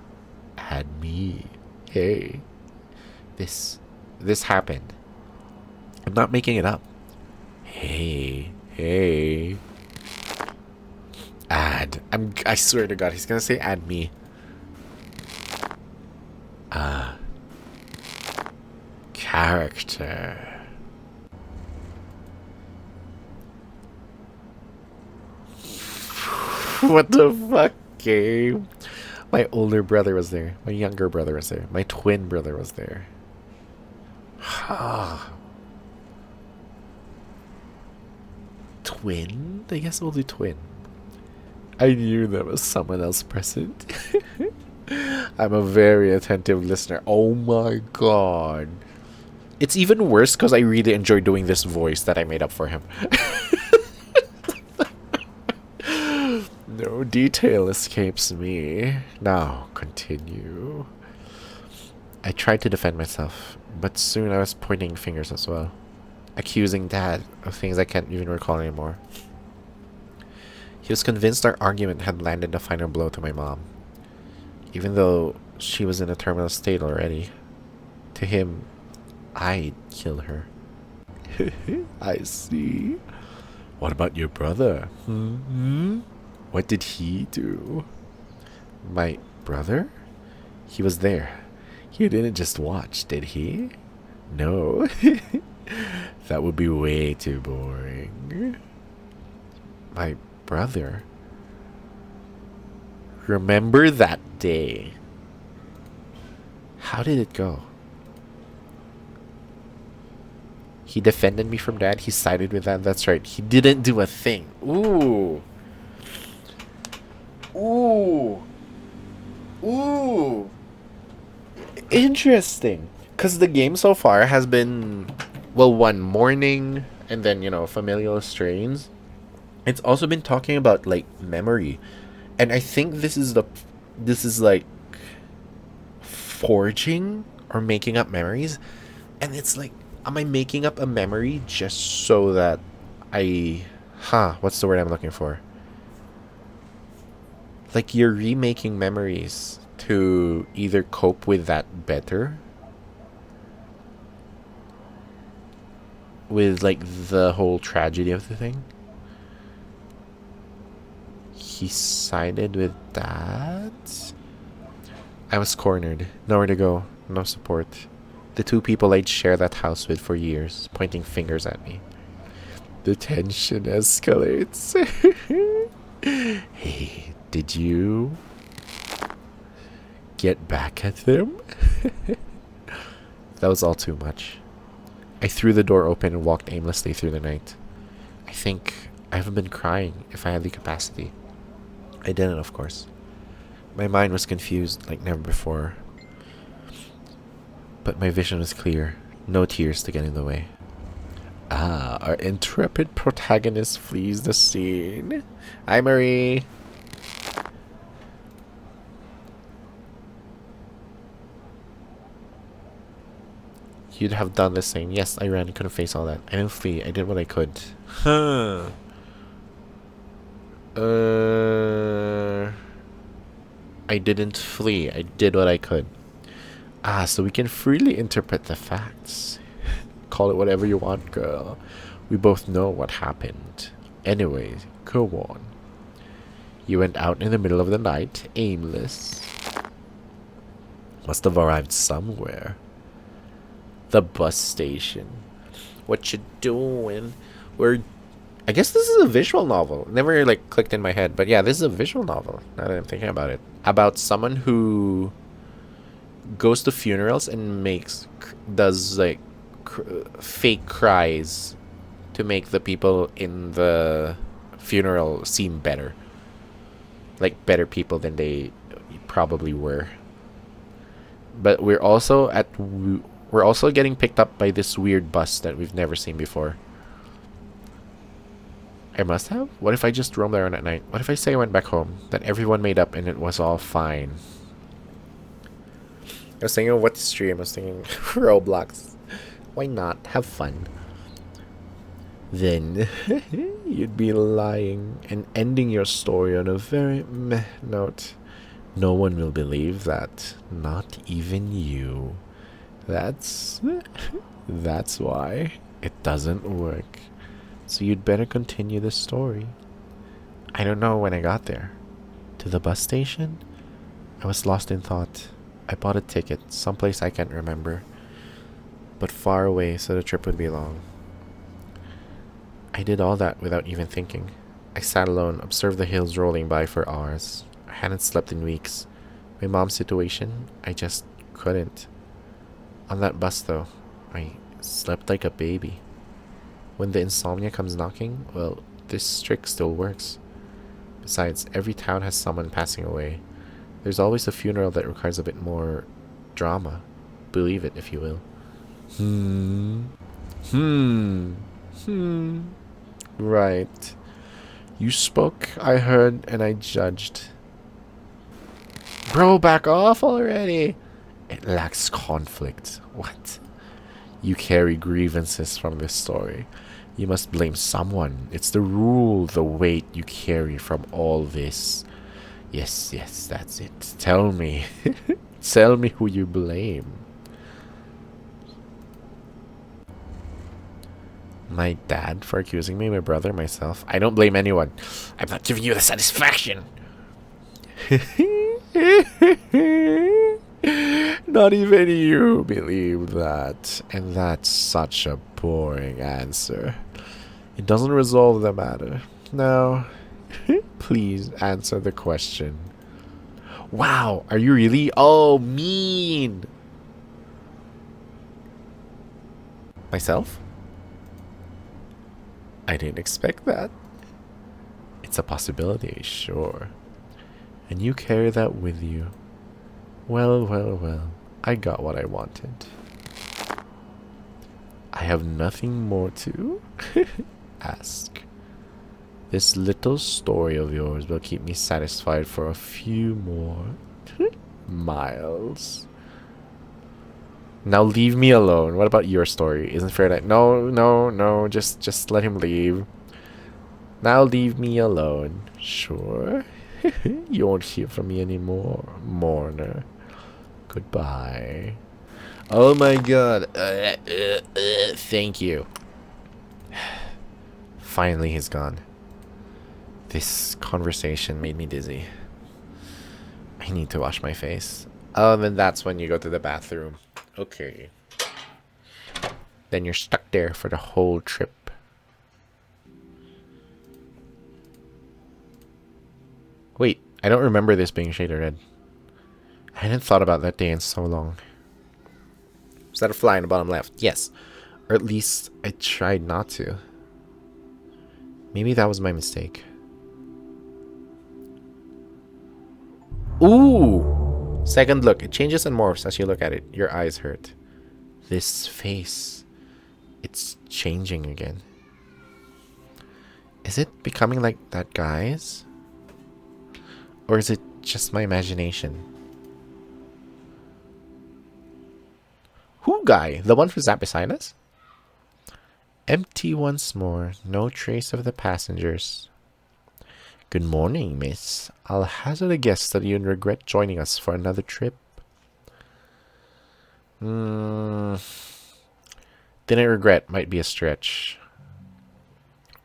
Add me. Hey. This happened. I'm not making it up. Hey. Hey. Add. I swear to God, he's gonna say add me. Character. What the fuck, game? My older brother was there. My younger brother was there. My twin brother was there. Twin? I guess we'll do twin. I knew there was someone else present. I'm a very attentive listener. Oh my god. It's even worse because I really enjoy doing this voice that I made up for him. No detail escapes me. Now, continue. I tried to defend myself, but soon I was pointing fingers as well. Accusing Dad of things I can't even recall anymore. He was convinced our argument had landed the final blow to my mom. Even though she was in a terminal state already. To him, I'd kill her. I see. What about your brother? What did he do? My brother? He was there. He didn't just watch, did he? No. That would be way too boring. My brother? Remember that day. How did it go? He defended me from that. He sided with that. That's right. He didn't do a thing. Ooh. Ooh. Ooh. Interesting. Because the game so far has been, well, one, mourning, and then, you know, familial strains. It's also been talking about, like, memory. And I think this is like, forging or making up memories. And it's like, am I making up a memory just so that what's the word I'm looking for? Like, you're remaking memories to either cope with that better, with like the whole tragedy of the thing. He sided with that. I was cornered. Nowhere to go. No support. The two people I'd share that house with for years, pointing fingers at me. The tension escalates. Hey, did you get back at them? That was all too much. I threw the door open and walked aimlessly through the night. I think I haven't been crying if I had the capacity. I didn't, of course. My mind was confused like never before. But my vision was clear. No tears to get in the way. Ah, our intrepid protagonist flees the scene. Hi, Marie. You'd have done the same. Yes, I ran. Couldn't face all that. I didn't flee. I did what I could. Huh. I didn't flee. I did what I could. Ah, so we can freely interpret the facts. Call it whatever you want, girl. We both know what happened. Anyway, go on. You went out in the middle of the night, aimless. Must have arrived somewhere. The bus station. What you doing? I guess this is a visual novel. Never like clicked in my head, but yeah, this is a visual novel. Now that I'm thinking about it, about someone who goes to funerals and does like fake cries to make the people in the funeral seem better, like better people than they probably were. But we're also getting picked up by this weird bus that we've never seen before. I must have? What if I just roamed around at night? What if I say I went back home? That everyone made up and it was all fine? I was thinking of what to stream. I was thinking Roblox. Why not? Have fun. Then you'd be lying and ending your story on a very meh note. No one will believe that. Not even you. That's why it doesn't work. So you'd better continue the story. I don't know when I got there. To the bus station? I was lost in thought. I bought a ticket, someplace I can't remember, but far away so the trip would be long. I did all that without even thinking. I sat alone, observed the hills rolling by for hours. I hadn't slept in weeks. My mom's situation, I just couldn't. On that bus though, I slept like a baby. When the insomnia comes knocking, well, this trick still works. Besides, every town has someone passing away. There's always a funeral that requires a bit more drama. Believe it, if you will. Right. You spoke, I heard, and I judged. Bro, back off already! It lacks conflict. What? You carry grievances from this story. You must blame someone. It's the rule, the weight you carry from all this. Yes, that's it. Tell me. Tell me who you blame. My dad for accusing me, my brother, myself. I don't blame anyone. I'm not giving you the satisfaction. Not even you believe that. And that's such a boring answer. It doesn't resolve the matter. Now, please answer the question. Wow, are you really? Oh, mean. Myself? I didn't expect that. It's a possibility, sure. And you carry that with you. Well, well, well. I got what I wanted. I have nothing more to ask. This little story of yours will keep me satisfied for a few more miles. Now leave me alone. What about your story? Isn't fair that no, just let him leave. Now leave me alone. Sure. You won't hear from me anymore, mourner. Goodbye. Oh my god. Thank you. Finally he's gone. This conversation made me dizzy. I need to wash my face. Oh, then that's when you go to the bathroom. Okay. Then you're stuck there for the whole trip. Wait, I don't remember this being shaded red. I hadn't thought about that day in so long. Was that a fly in the bottom left? Yes. Or at least I tried not to. Maybe that was my mistake. Ooh! Second look. It changes and morphs as you look at it. Your eyes hurt. This face. It's changing again. Is it becoming like that guy's? Or is it just my imagination? Who guy? The one who sat beside us? Empty once more. No trace of the passengers. Good morning, miss. I'll hazard a guess that you'd regret joining us for another trip. Didn't regret might be a stretch.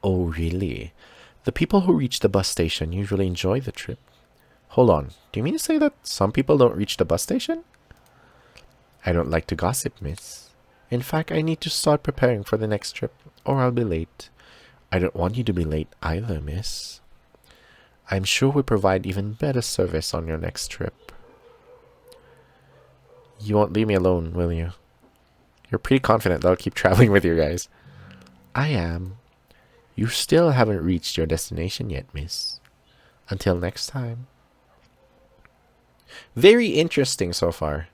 Oh, really? The people who reach the bus station usually enjoy the trip. Hold on. Do you mean to say that some people don't reach the bus station? I don't like to gossip, miss. In fact, I need to start preparing for the next trip, or I'll be late. I don't want you to be late either, miss. I'm sure we provide even better service on your next trip. You won't leave me alone, will you? You're pretty confident that I'll keep traveling with you guys. I am. You still haven't reached your destination yet, miss. Until next time. Very interesting so far.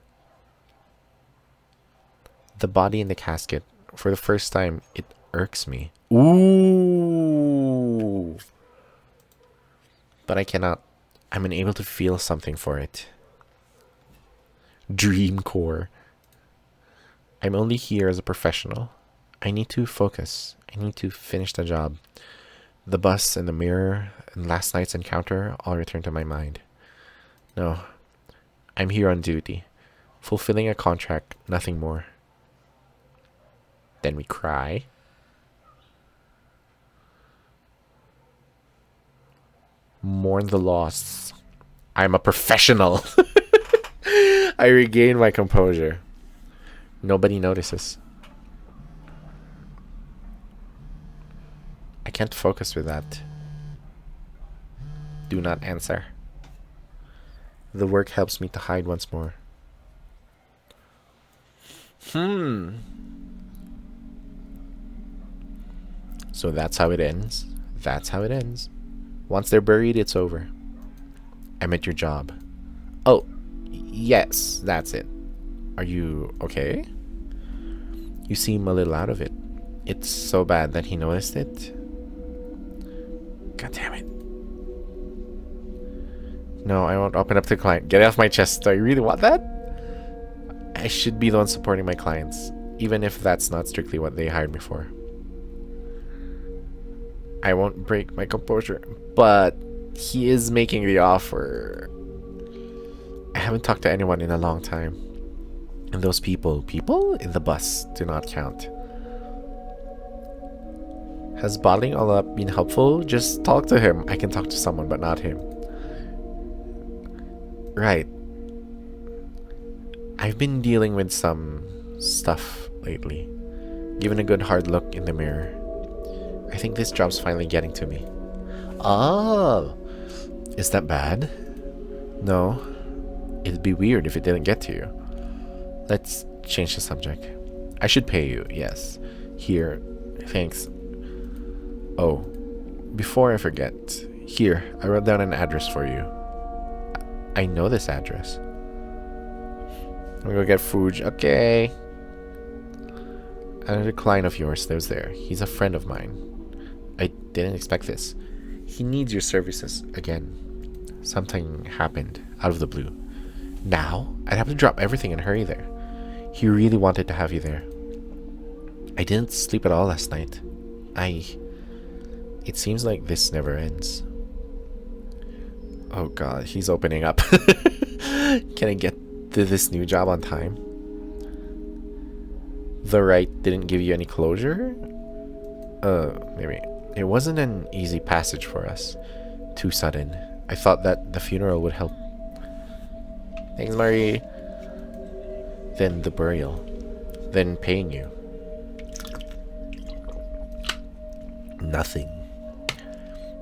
The body in the casket. For the first time, it irks me. Ooh. But I cannot. I'm unable to feel something for it. Dream core. I'm only here as a professional. I need to focus. I need to finish the job. The bus and the mirror and last night's encounter all return to my mind. No. I'm here on duty. Fulfilling a contract, nothing more. Then we cry. Mourn the loss. I'm a professional. I regain my composure. Nobody notices. I can't focus with that. Do not answer. The work helps me to hide once more. So that's how it ends. That's how it ends. Once they're buried, it's over. I'm at your job. Oh, yes, that's it. Are you okay? You seem a little out of it. It's so bad that he noticed it. God damn it. No, I won't open up to the client. Get it off my chest. Do I really want that? I should be the one supporting my clients, even if that's not strictly what they hired me for. I won't break my composure, but he is making the offer. I haven't talked to anyone in a long time. And those people in the bus do not count. Has bottling all up been helpful? Just talk to him. I can talk to someone, but not him. Right. I've been dealing with some stuff lately. Given a good hard look in the mirror. I think this job's finally getting to me. Oh! Is that bad? No. It'd be weird if it didn't get to you. Let's change the subject. I should pay you, yes. Here, thanks. Oh, before I forget, here, I wrote down an address for you. I know this address. I'm gonna go get food. Okay. Another client of yours lives there. He's a friend of mine. I didn't expect this. He needs your services again. Something happened out of the blue. Now, I'd have to drop everything and hurry there. He really wanted to have you there. I didn't sleep at all last night. It seems like this never ends. Oh god, he's opening up. Can I get to this new job on time? The right didn't give you any closure? Maybe. It wasn't an easy passage for us. Too sudden. I thought that the funeral would help. Thanks, Marie. Then the burial. Then paying you. Nothing.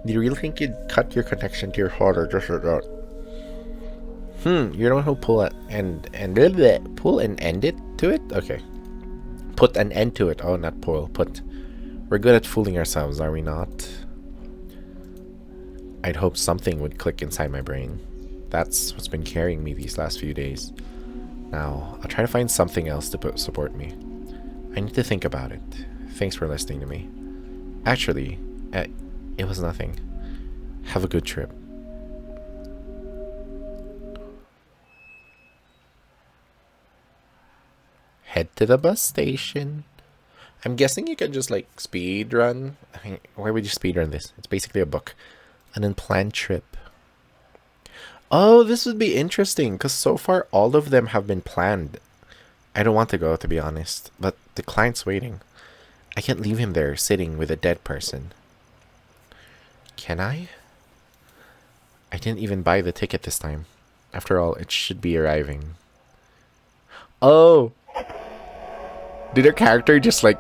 Do you really think you'd cut your connection to your father just like that? You're the one who pull an end it to it? Okay. Put an end to it. Oh, not pull. Put. We're good at fooling ourselves, are we not? I'd hope something would click inside my brain. That's what's been carrying me these last few days. Now, I'll try to find something else to support me. I need to think about it. Thanks for listening to me. Actually, it was nothing. Have a good trip. Head to the bus station. I'm guessing you can just like speed run. I mean, why would you speed run this? It's basically a book. An unplanned trip. Oh, this would be interesting because so far all of them have been planned. I don't want to go, to be honest, but the client's waiting. I can't leave him there sitting with a dead person. Can I? I didn't even buy the ticket this time. After all, it should be arriving. Oh! Did our character just like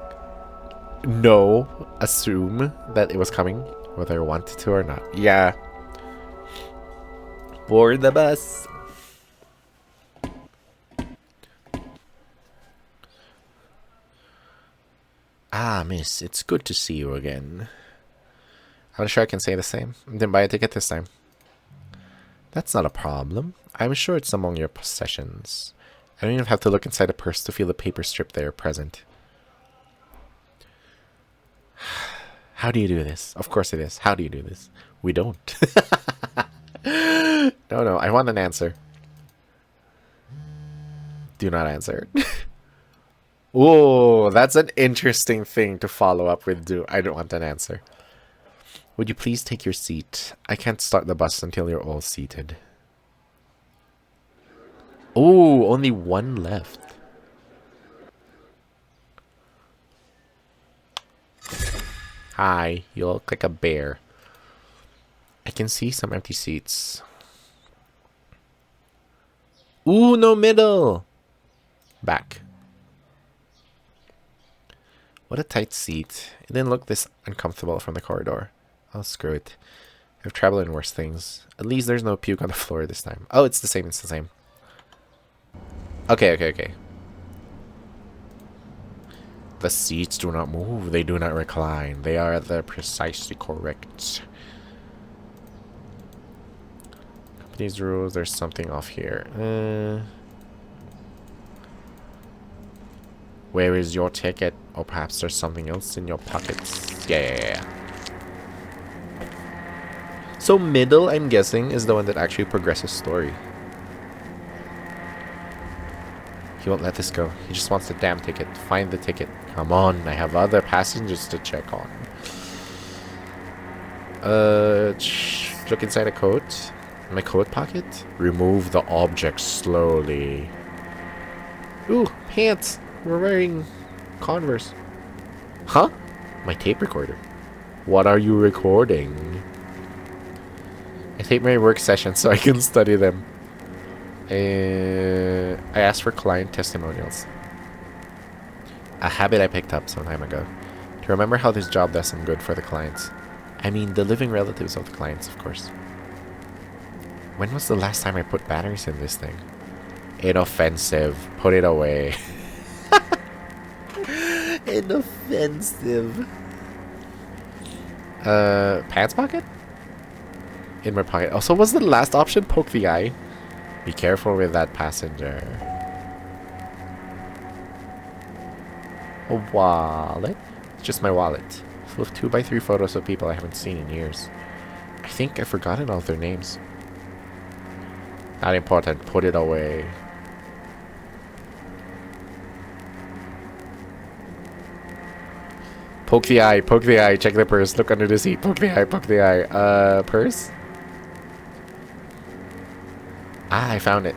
assume that it was coming, whether I wanted to or not? Yeah. Board the bus. Ah, miss, it's good to see you again. I'm sure I can say the same. I didn't buy a ticket this time. That's not a problem. I'm sure it's among your possessions. I don't even have to look inside a purse to feel the paper strip there present. How do you do this? Of course it is. How do you do this? We don't. No, I want an answer. Do not answer. Oh, that's an interesting thing to follow up with. I don't want an answer. Would you please take your seat? I can't start the bus until you're all seated. Oh, only one left. Hi, you look like a bear. I can see some empty seats. Ooh, no middle. Back. What a tight seat. It didn't look this uncomfortable from the corridor. Oh, screw it. I've traveled in worse things. At least there's no puke on the floor this time. Oh, it's the same. It's the same. Okay. The seats do not move. They do not recline. They are precisely correct. Company's rules. There's something off here. Where is your ticket? Or perhaps there's something else in your pockets. Yeah. So middle, I'm guessing, is the one that actually progresses story. He won't let this go. He just wants the damn ticket. Find the ticket. Come on, I have other passengers to check on. Look inside a coat. My coat pocket. Remove the object slowly. Ooh, pants. We're wearing Converse. Huh? My tape recorder. What are you recording? I tape my work sessions so I can study them. I asked for client testimonials. A habit I picked up some time ago. To remember how this job does some good for the clients. I mean, the living relatives of the clients, of course. When was the last time I put batteries in this thing? Inoffensive. Put it away. Inoffensive. Pants pocket? In my pocket. Also, was the last option poke the eye? Be careful with that passenger. A wallet? It's just my wallet. Full of 2x3 photos of people I haven't seen in years. I think I've forgotten all their names. Not important. Put it away. Poke the eye. Poke the eye. Check the purse. Look under the seat. Poke the eye. Poke the eye. Purse? Ah, I found it.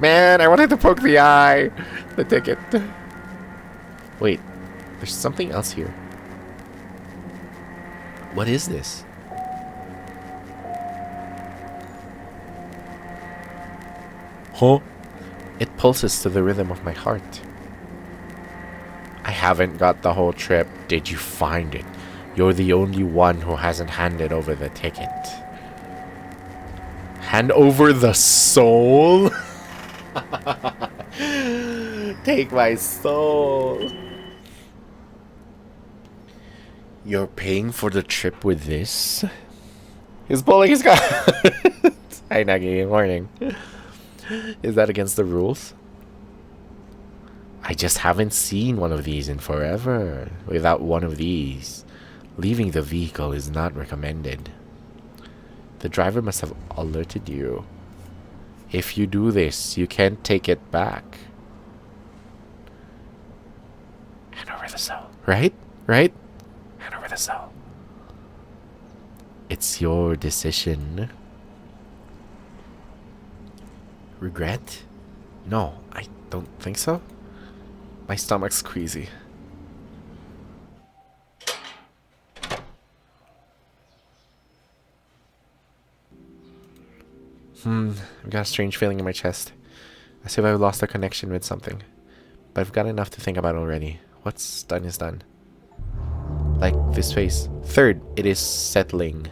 Man, I wanted to poke the eye. The ticket. Wait. There's something else here. What is this? Huh? It pulses to the rhythm of my heart. I haven't got the whole trip. Did you find it? You're the only one who hasn't handed over the ticket. Hand over the soul? Take my soul. You're paying for the trip with this? He's pulling his car. Hi, Nagi. Morning. Is that against the rules? I just haven't seen one of these in forever. Without one of these, leaving the vehicle is not recommended. The driver must have alerted you. If you do this, you can't take it back. Hand over the cell. Right? Right? Hand over the cell. It's your decision. Regret? No, I don't think so. My stomach's queasy. I've got a strange feeling in my chest. As if I've lost a connection with something. But I've got enough to think about already. What's done is done. Like this face. Third, it is settling.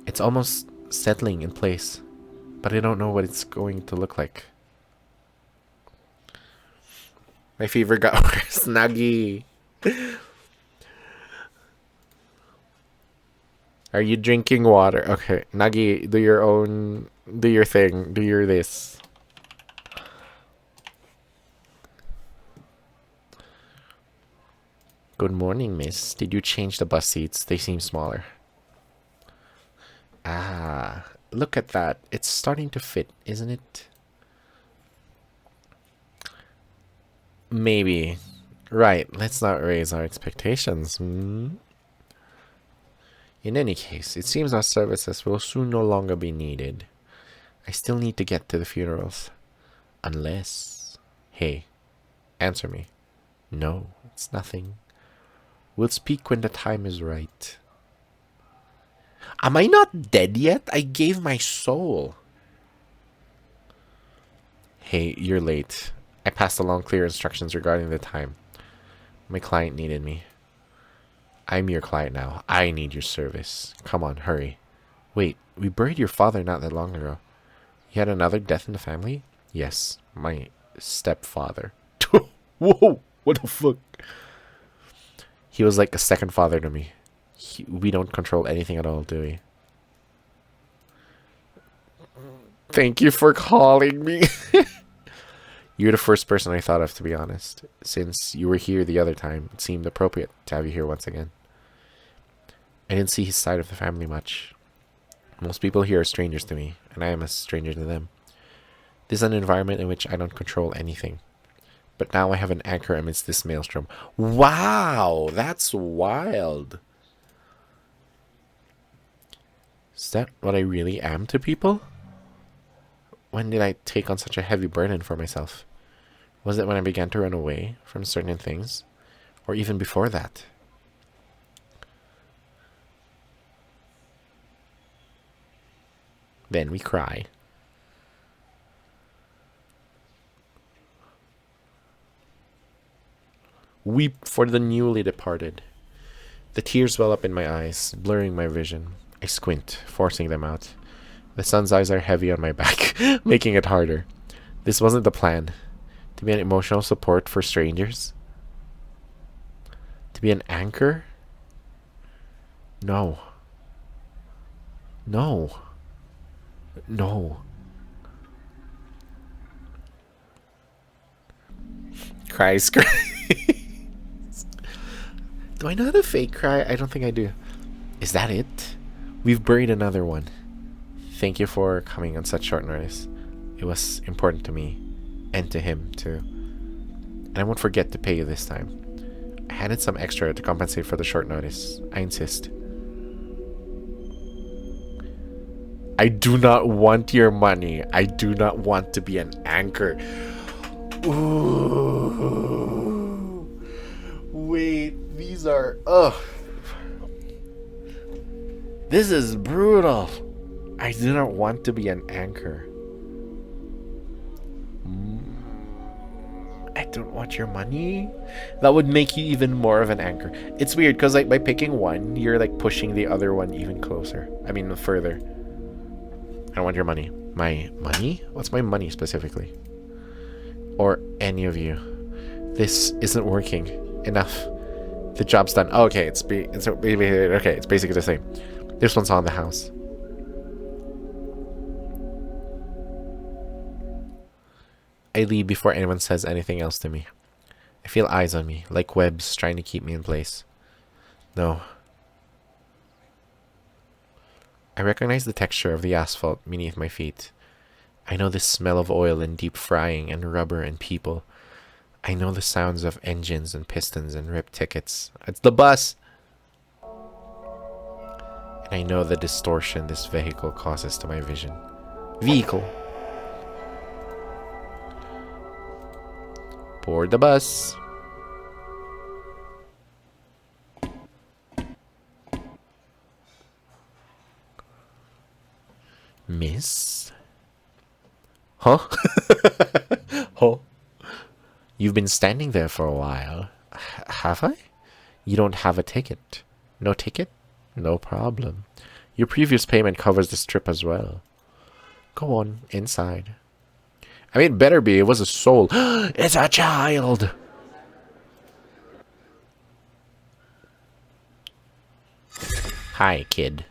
It's almost settling in place. But I don't know what it's going to look like. My fever got worse. Nagi. Are you drinking water? Okay, Nagi, do your thing. Do your this. Good morning, miss. Did you change the bus seats? They seem smaller. Ah, look at that. It's starting to fit, isn't it? Maybe. Right, let's not raise our expectations. In any case, it seems our services will soon no longer be needed. I still need to get to the funerals. Unless... Hey, answer me. No, it's nothing. We'll speak when the time is right. Am I not dead yet? I gave my soul. Hey, you're late. I passed along clear instructions regarding the time. My client needed me. I'm your client now. I need your service. Come on, hurry. Wait, we buried your father not that long ago. You had another death in the family? Yes, my stepfather. Whoa, what the fuck? He was like a second father to me. We don't control anything at all, do we? Thank you for calling me. You're the first person I thought of, to be honest. Since you were here the other time, it seemed appropriate to have you here once again. I didn't see his side of the family much. Most people here are strangers to me, and I am a stranger to them. This is an environment in which I don't control anything. But now I have an anchor amidst this maelstrom. Wow, that's wild. Is that what I really am to people? When did I take on such a heavy burden for myself? Was it when I began to run away from certain things? Or even before that? Then we cry. Weep for the newly departed. The tears well up in my eyes, blurring my vision. I squint, forcing them out. The sun's eyes are heavy on my back, making it harder. This wasn't the plan. To be an emotional support for strangers? To be an anchor? No. No. No. Cries. Do I know how to fake cry? I don't think I do. Is that it? We've buried another one. Thank you for coming on such short notice. It was important to me. And to him, too. And I won't forget to pay you this time. I handed some extra to compensate for the short notice. I insist. I do not want your money. I do not want to be an anchor. Ooh. Wait, these are... Ugh. This is brutal. I do not want to be an anchor. I don't want your money. That would make you even more of an anchor. It's weird because like by picking one, you're like pushing the other one even closer. I mean further. I don't want your money. My money? What's my money specifically? Or any of you. This isn't working. Enough. The job's done. Oh, okay, it's basically the same. This one's on the house. I leave before anyone says anything else to me. I feel eyes on me, like webs trying to keep me in place. No. I recognize the texture of the asphalt beneath my feet. I know the smell of oil and deep frying and rubber and people. I know the sounds of engines and pistons and ripped tickets. It's the bus! And I know the distortion this vehicle causes to my vision. Vehicle! Board the bus. Miss? Huh? Huh? You've been standing there for a while. Have I? You don't have a ticket. No ticket? No problem. Your previous payment covers this trip as well. Go on, inside. I mean, it better be. It was a soul. It's a child! Hi, kid.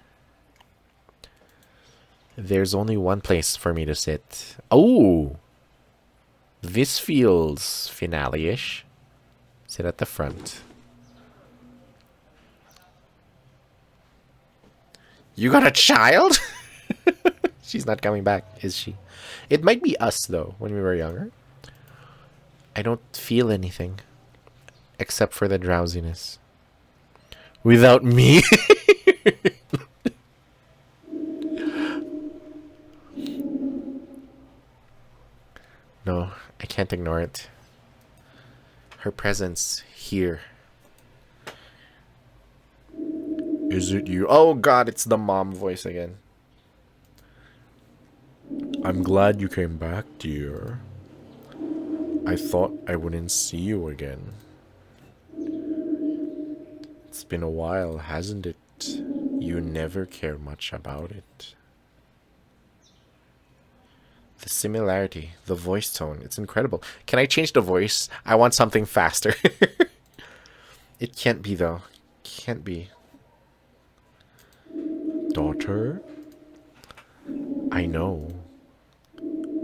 There's only one place for me to sit. Oh! This feels finale-ish. Sit at the front. You got a child? She's not coming back, is she? It might be us, though, when we were younger. I don't feel anything. Except for the drowsiness. Without me? No, I can't ignore it. Her presence here. Is it you? Oh god, it's the mom voice again. I'm glad you came back, dear. I thought I wouldn't see you again. It's been a while, hasn't it? You never cared much about it. The similarity, the voice tone, it's incredible. Can I change the voice? I want something faster. It can't be, though. Can't be. Daughter? I know.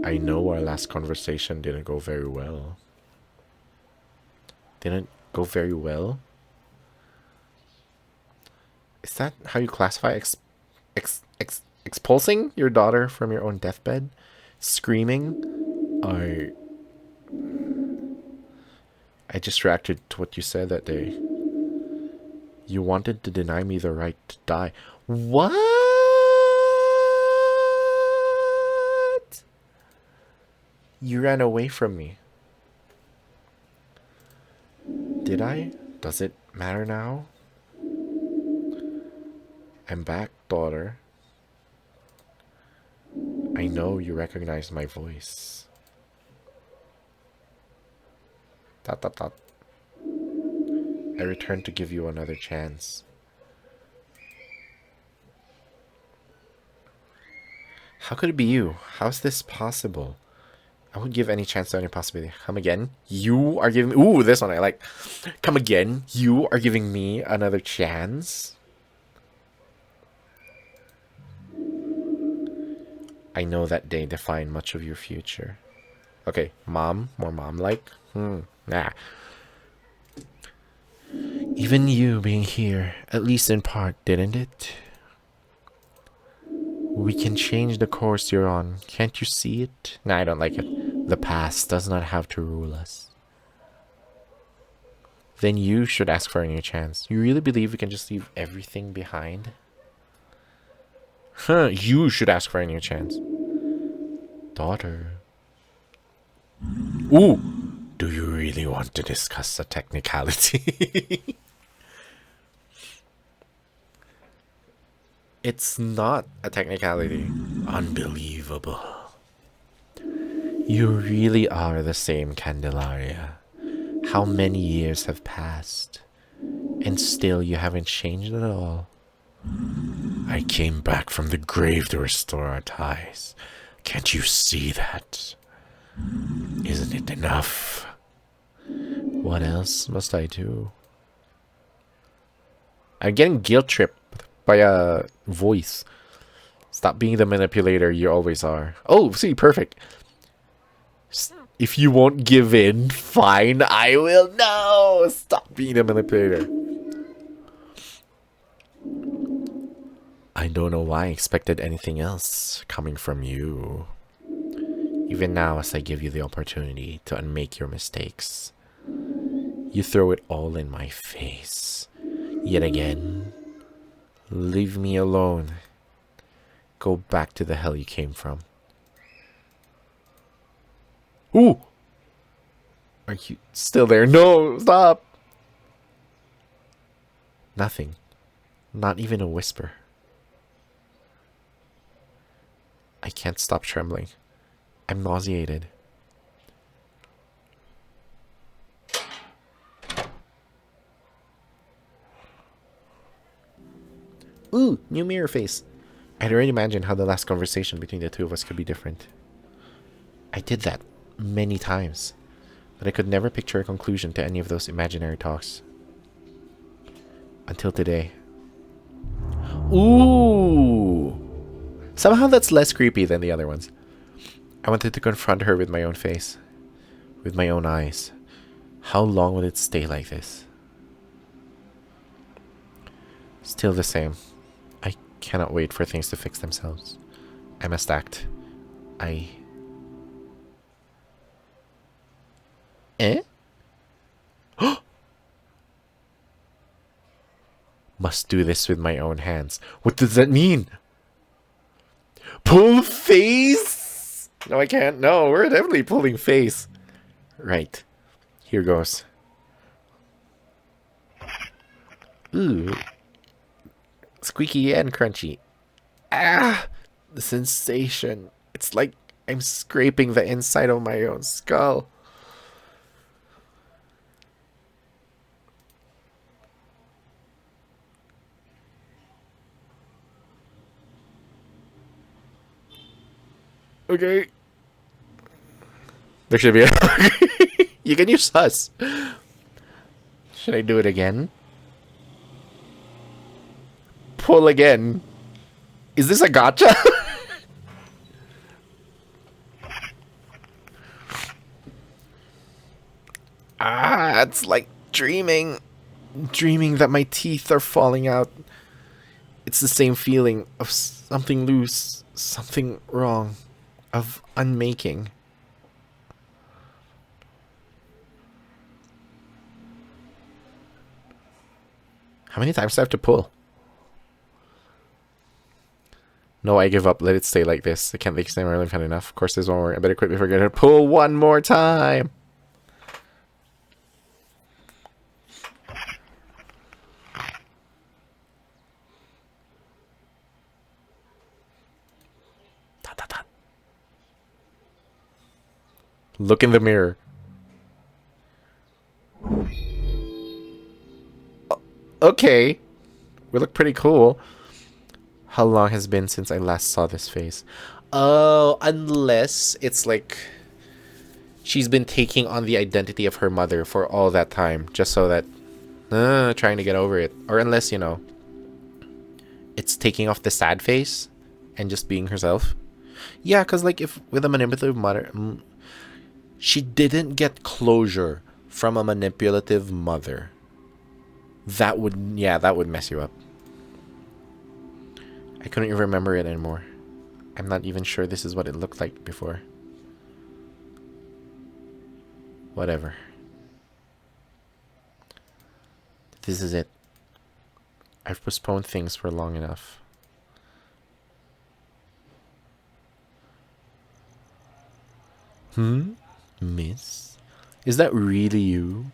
I know our last conversation didn't go very well. Didn't go very well? Is that how you classify expulsing your daughter from your own deathbed? Screaming? I just reacted to what you said that day. You wanted to deny me the right to die. What? You ran away from me. Did I? Does it matter now? I'm back, daughter. I know you recognize my voice. Dot dot dot. I returned to give you another chance. How could it be you? How's this possible? I would give any chance to any possibility. Come again? You are giving... Ooh, this one I like. Come again? You are giving me another chance? I know that day defined much of your future. Okay, mom. More mom-like. Nah. Even you being here, at least in part, didn't it? We can change the course you're on. Can't you see it? Nah, I don't like it. The past does not have to rule us. Then you should ask for a new chance. You really believe we can just leave everything behind? Huh, you should ask for a new chance. Daughter. Ooh! Do you really want to discuss a technicality? It's not a technicality. Unbelievable. You really are the same Candelaria. How many years have passed, and still you haven't changed at all? I came back from the grave to restore our ties. Can't you see that? Isn't it enough? What else must I do? I'm getting guilt tripped by a voice. Stop being the manipulator you always are. Oh, see, perfect. If you won't give in, fine, I will. No! Stop being the manipulator. I don't know why I expected anything else coming from you. Even now, as I give you the opportunity to unmake your mistakes, you throw it all in my face. Yet again. Leave me alone. Go back to the hell you came from. Ooh! Are you still there? No! Stop! Nothing. Not even a whisper. I can't stop trembling. I'm nauseated. Ooh, new mirror face. I'd already imagined how the last conversation between the two of us could be different. I did that many times, but I could never picture a conclusion to any of those imaginary talks. Until today. Ooh! Somehow that's less creepy than the other ones. I wanted to confront her with my own face. With my own eyes. How long will it stay like this? Still the same. I cannot wait for things to fix themselves. I must act. Eh? Must do this with my own hands. What does that mean? Pull face? No, I can't. No, we're definitely pulling face. Right. Here goes. Ooh. Squeaky and crunchy. Ah! The sensation. It's like I'm scraping the inside of my own skull. Okay. There should be a... You can use sus. Should I do it again? Pull again. Is this a gotcha? Ah, it's like dreaming. Dreaming that my teeth are falling out. It's the same feeling of something loose, something wrong, of unmaking. How many times do I have to pull? No, I give up. Let it stay like this. I can't make it more fun enough. Of course, there's one more. I better quit before I get to pull one more time. Look in the mirror. Okay. We look pretty cool. How long has been since I last saw this face? Oh, unless it's like she's been taking on the identity of her mother for all that time, just so that trying to get over it. Or unless, it's taking off the sad face and just being herself. Yeah, because like if with a manipulative mother, she didn't get closure from a manipulative mother. That would mess you up. I couldn't even remember it anymore. I'm not even sure this is what it looked like before. Whatever. This is it. I've postponed things for long enough. Miss? Is that really you?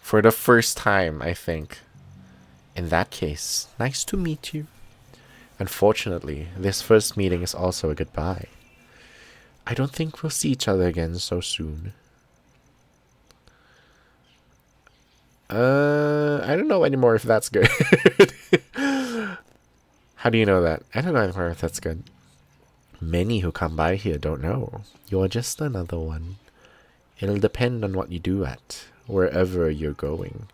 For the first time, I think. In that case, nice to meet you. Unfortunately, this first meeting is also a goodbye. I don't think we'll see each other again so soon. I don't know anymore if that's good. How do you know that? I don't know anymore if that's good. Many who come by here don't know. You're just another one. It'll depend on what you do at wherever you're going.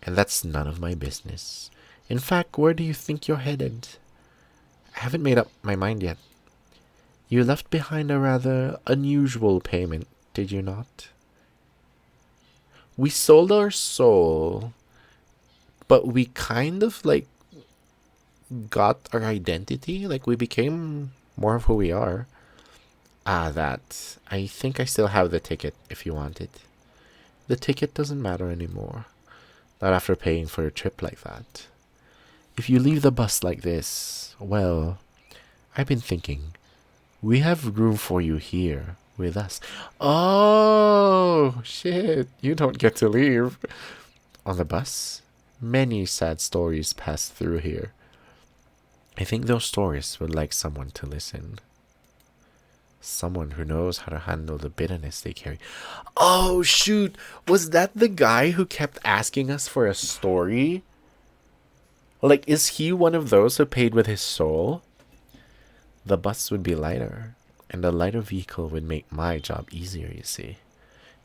And that's none of my business. In fact, where do you think you're headed? I haven't made up my mind yet. You left behind a rather unusual payment, did you not? We sold our soul, but we kind of like got our identity. Like we became more of who we are. That. I think I still have the ticket if you want it. The ticket doesn't matter anymore. Not after paying for a trip like that. If you leave the bus like this, well, I've been thinking, we have room for you here with us. Oh, shit, you don't get to leave. On the bus, many sad stories pass through here. I think those stories would like someone to listen. Someone who knows how to handle the bitterness they carry. Oh, shoot. Was that the guy who kept asking us for a story? Like, is he one of those who paid with his soul? The bus would be lighter, and a lighter vehicle would make my job easier, you see.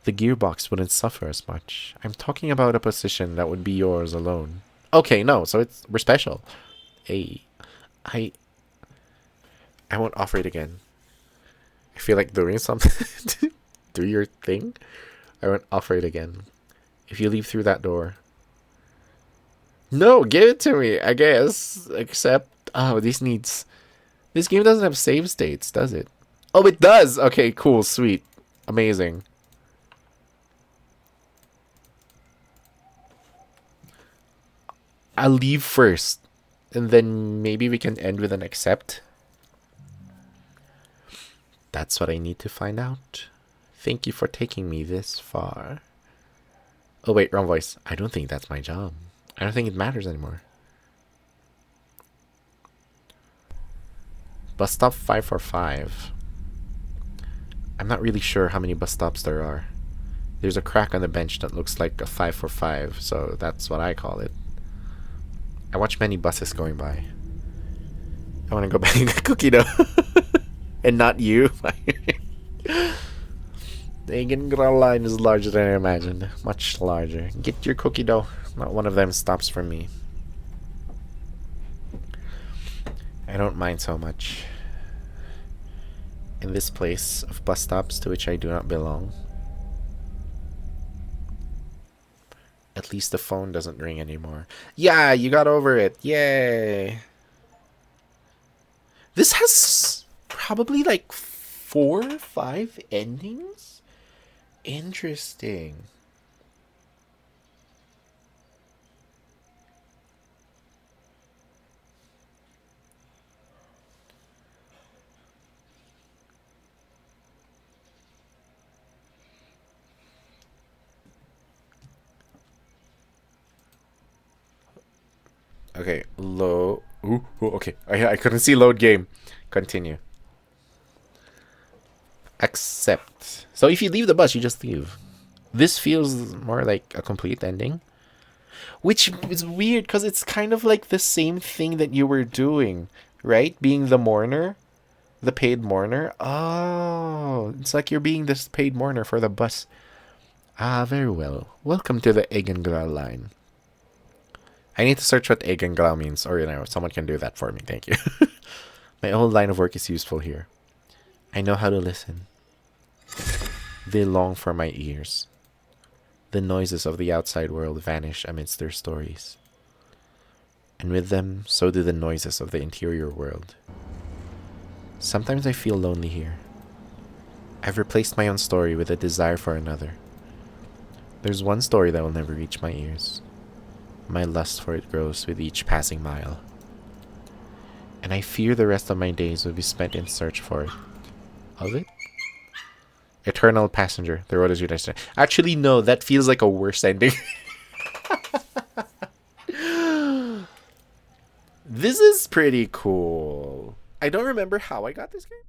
The gearbox wouldn't suffer as much. I'm talking about a position that would be yours alone. Okay, no, so we're special. Hey, I won't offer it again. I feel like doing something. Do your thing. I won't offer it again. If you leave through that door. No, give it to me, I guess. Except, this game doesn't have save states, does it? Oh, it does! Okay, cool, sweet. Amazing. I'll leave first. And then maybe we can end with an accept. That's what I need to find out. Thank you for taking me this far. Oh wait, wrong voice. I don't think that's my job. I don't think it matters anymore. Bus stop 545. I'm not really sure how many bus stops there are. There's a crack on the bench that looks like a 545, so that's what I call it. I watch many buses going by. I want to go bang a cookie dough. And not you. The Egan line is larger than I imagined. Much larger. Get your cookie dough. Not one of them stops for me. I don't mind so much. In this place of bus stops to which I do not belong. At least the phone doesn't ring anymore. Yeah, you got over it. Yay. This has probably like 4 or 5 endings? Interesting. Okay, load. Ooh, okay. I couldn't see load game. Continue. Accept. So if you leave the bus, you just leave. This feels more like a complete ending. Which is weird because it's kind of like the same thing that you were doing. right? Being the mourner, the paid mourner. Oh, it's like you're being this paid mourner for the bus. Ah, very well. Welcome to the Egengral line. I need to search what Egengral means, or someone can do that for me. Thank you. My old line of work is useful here. I know how to listen. They long for my ears. The noises of the outside world vanish amidst their stories. And with them, so do the noises of the interior world. Sometimes I feel lonely here. I've replaced my own story with a desire for another. There's one story that will never reach my ears. My lust for it grows with each passing mile. And I fear the rest of my days will be spent in search for it. Of it? Eternal passenger. The road is your destination. Actually, no. That feels like a worse ending. This is pretty cool. I don't remember how I got this game.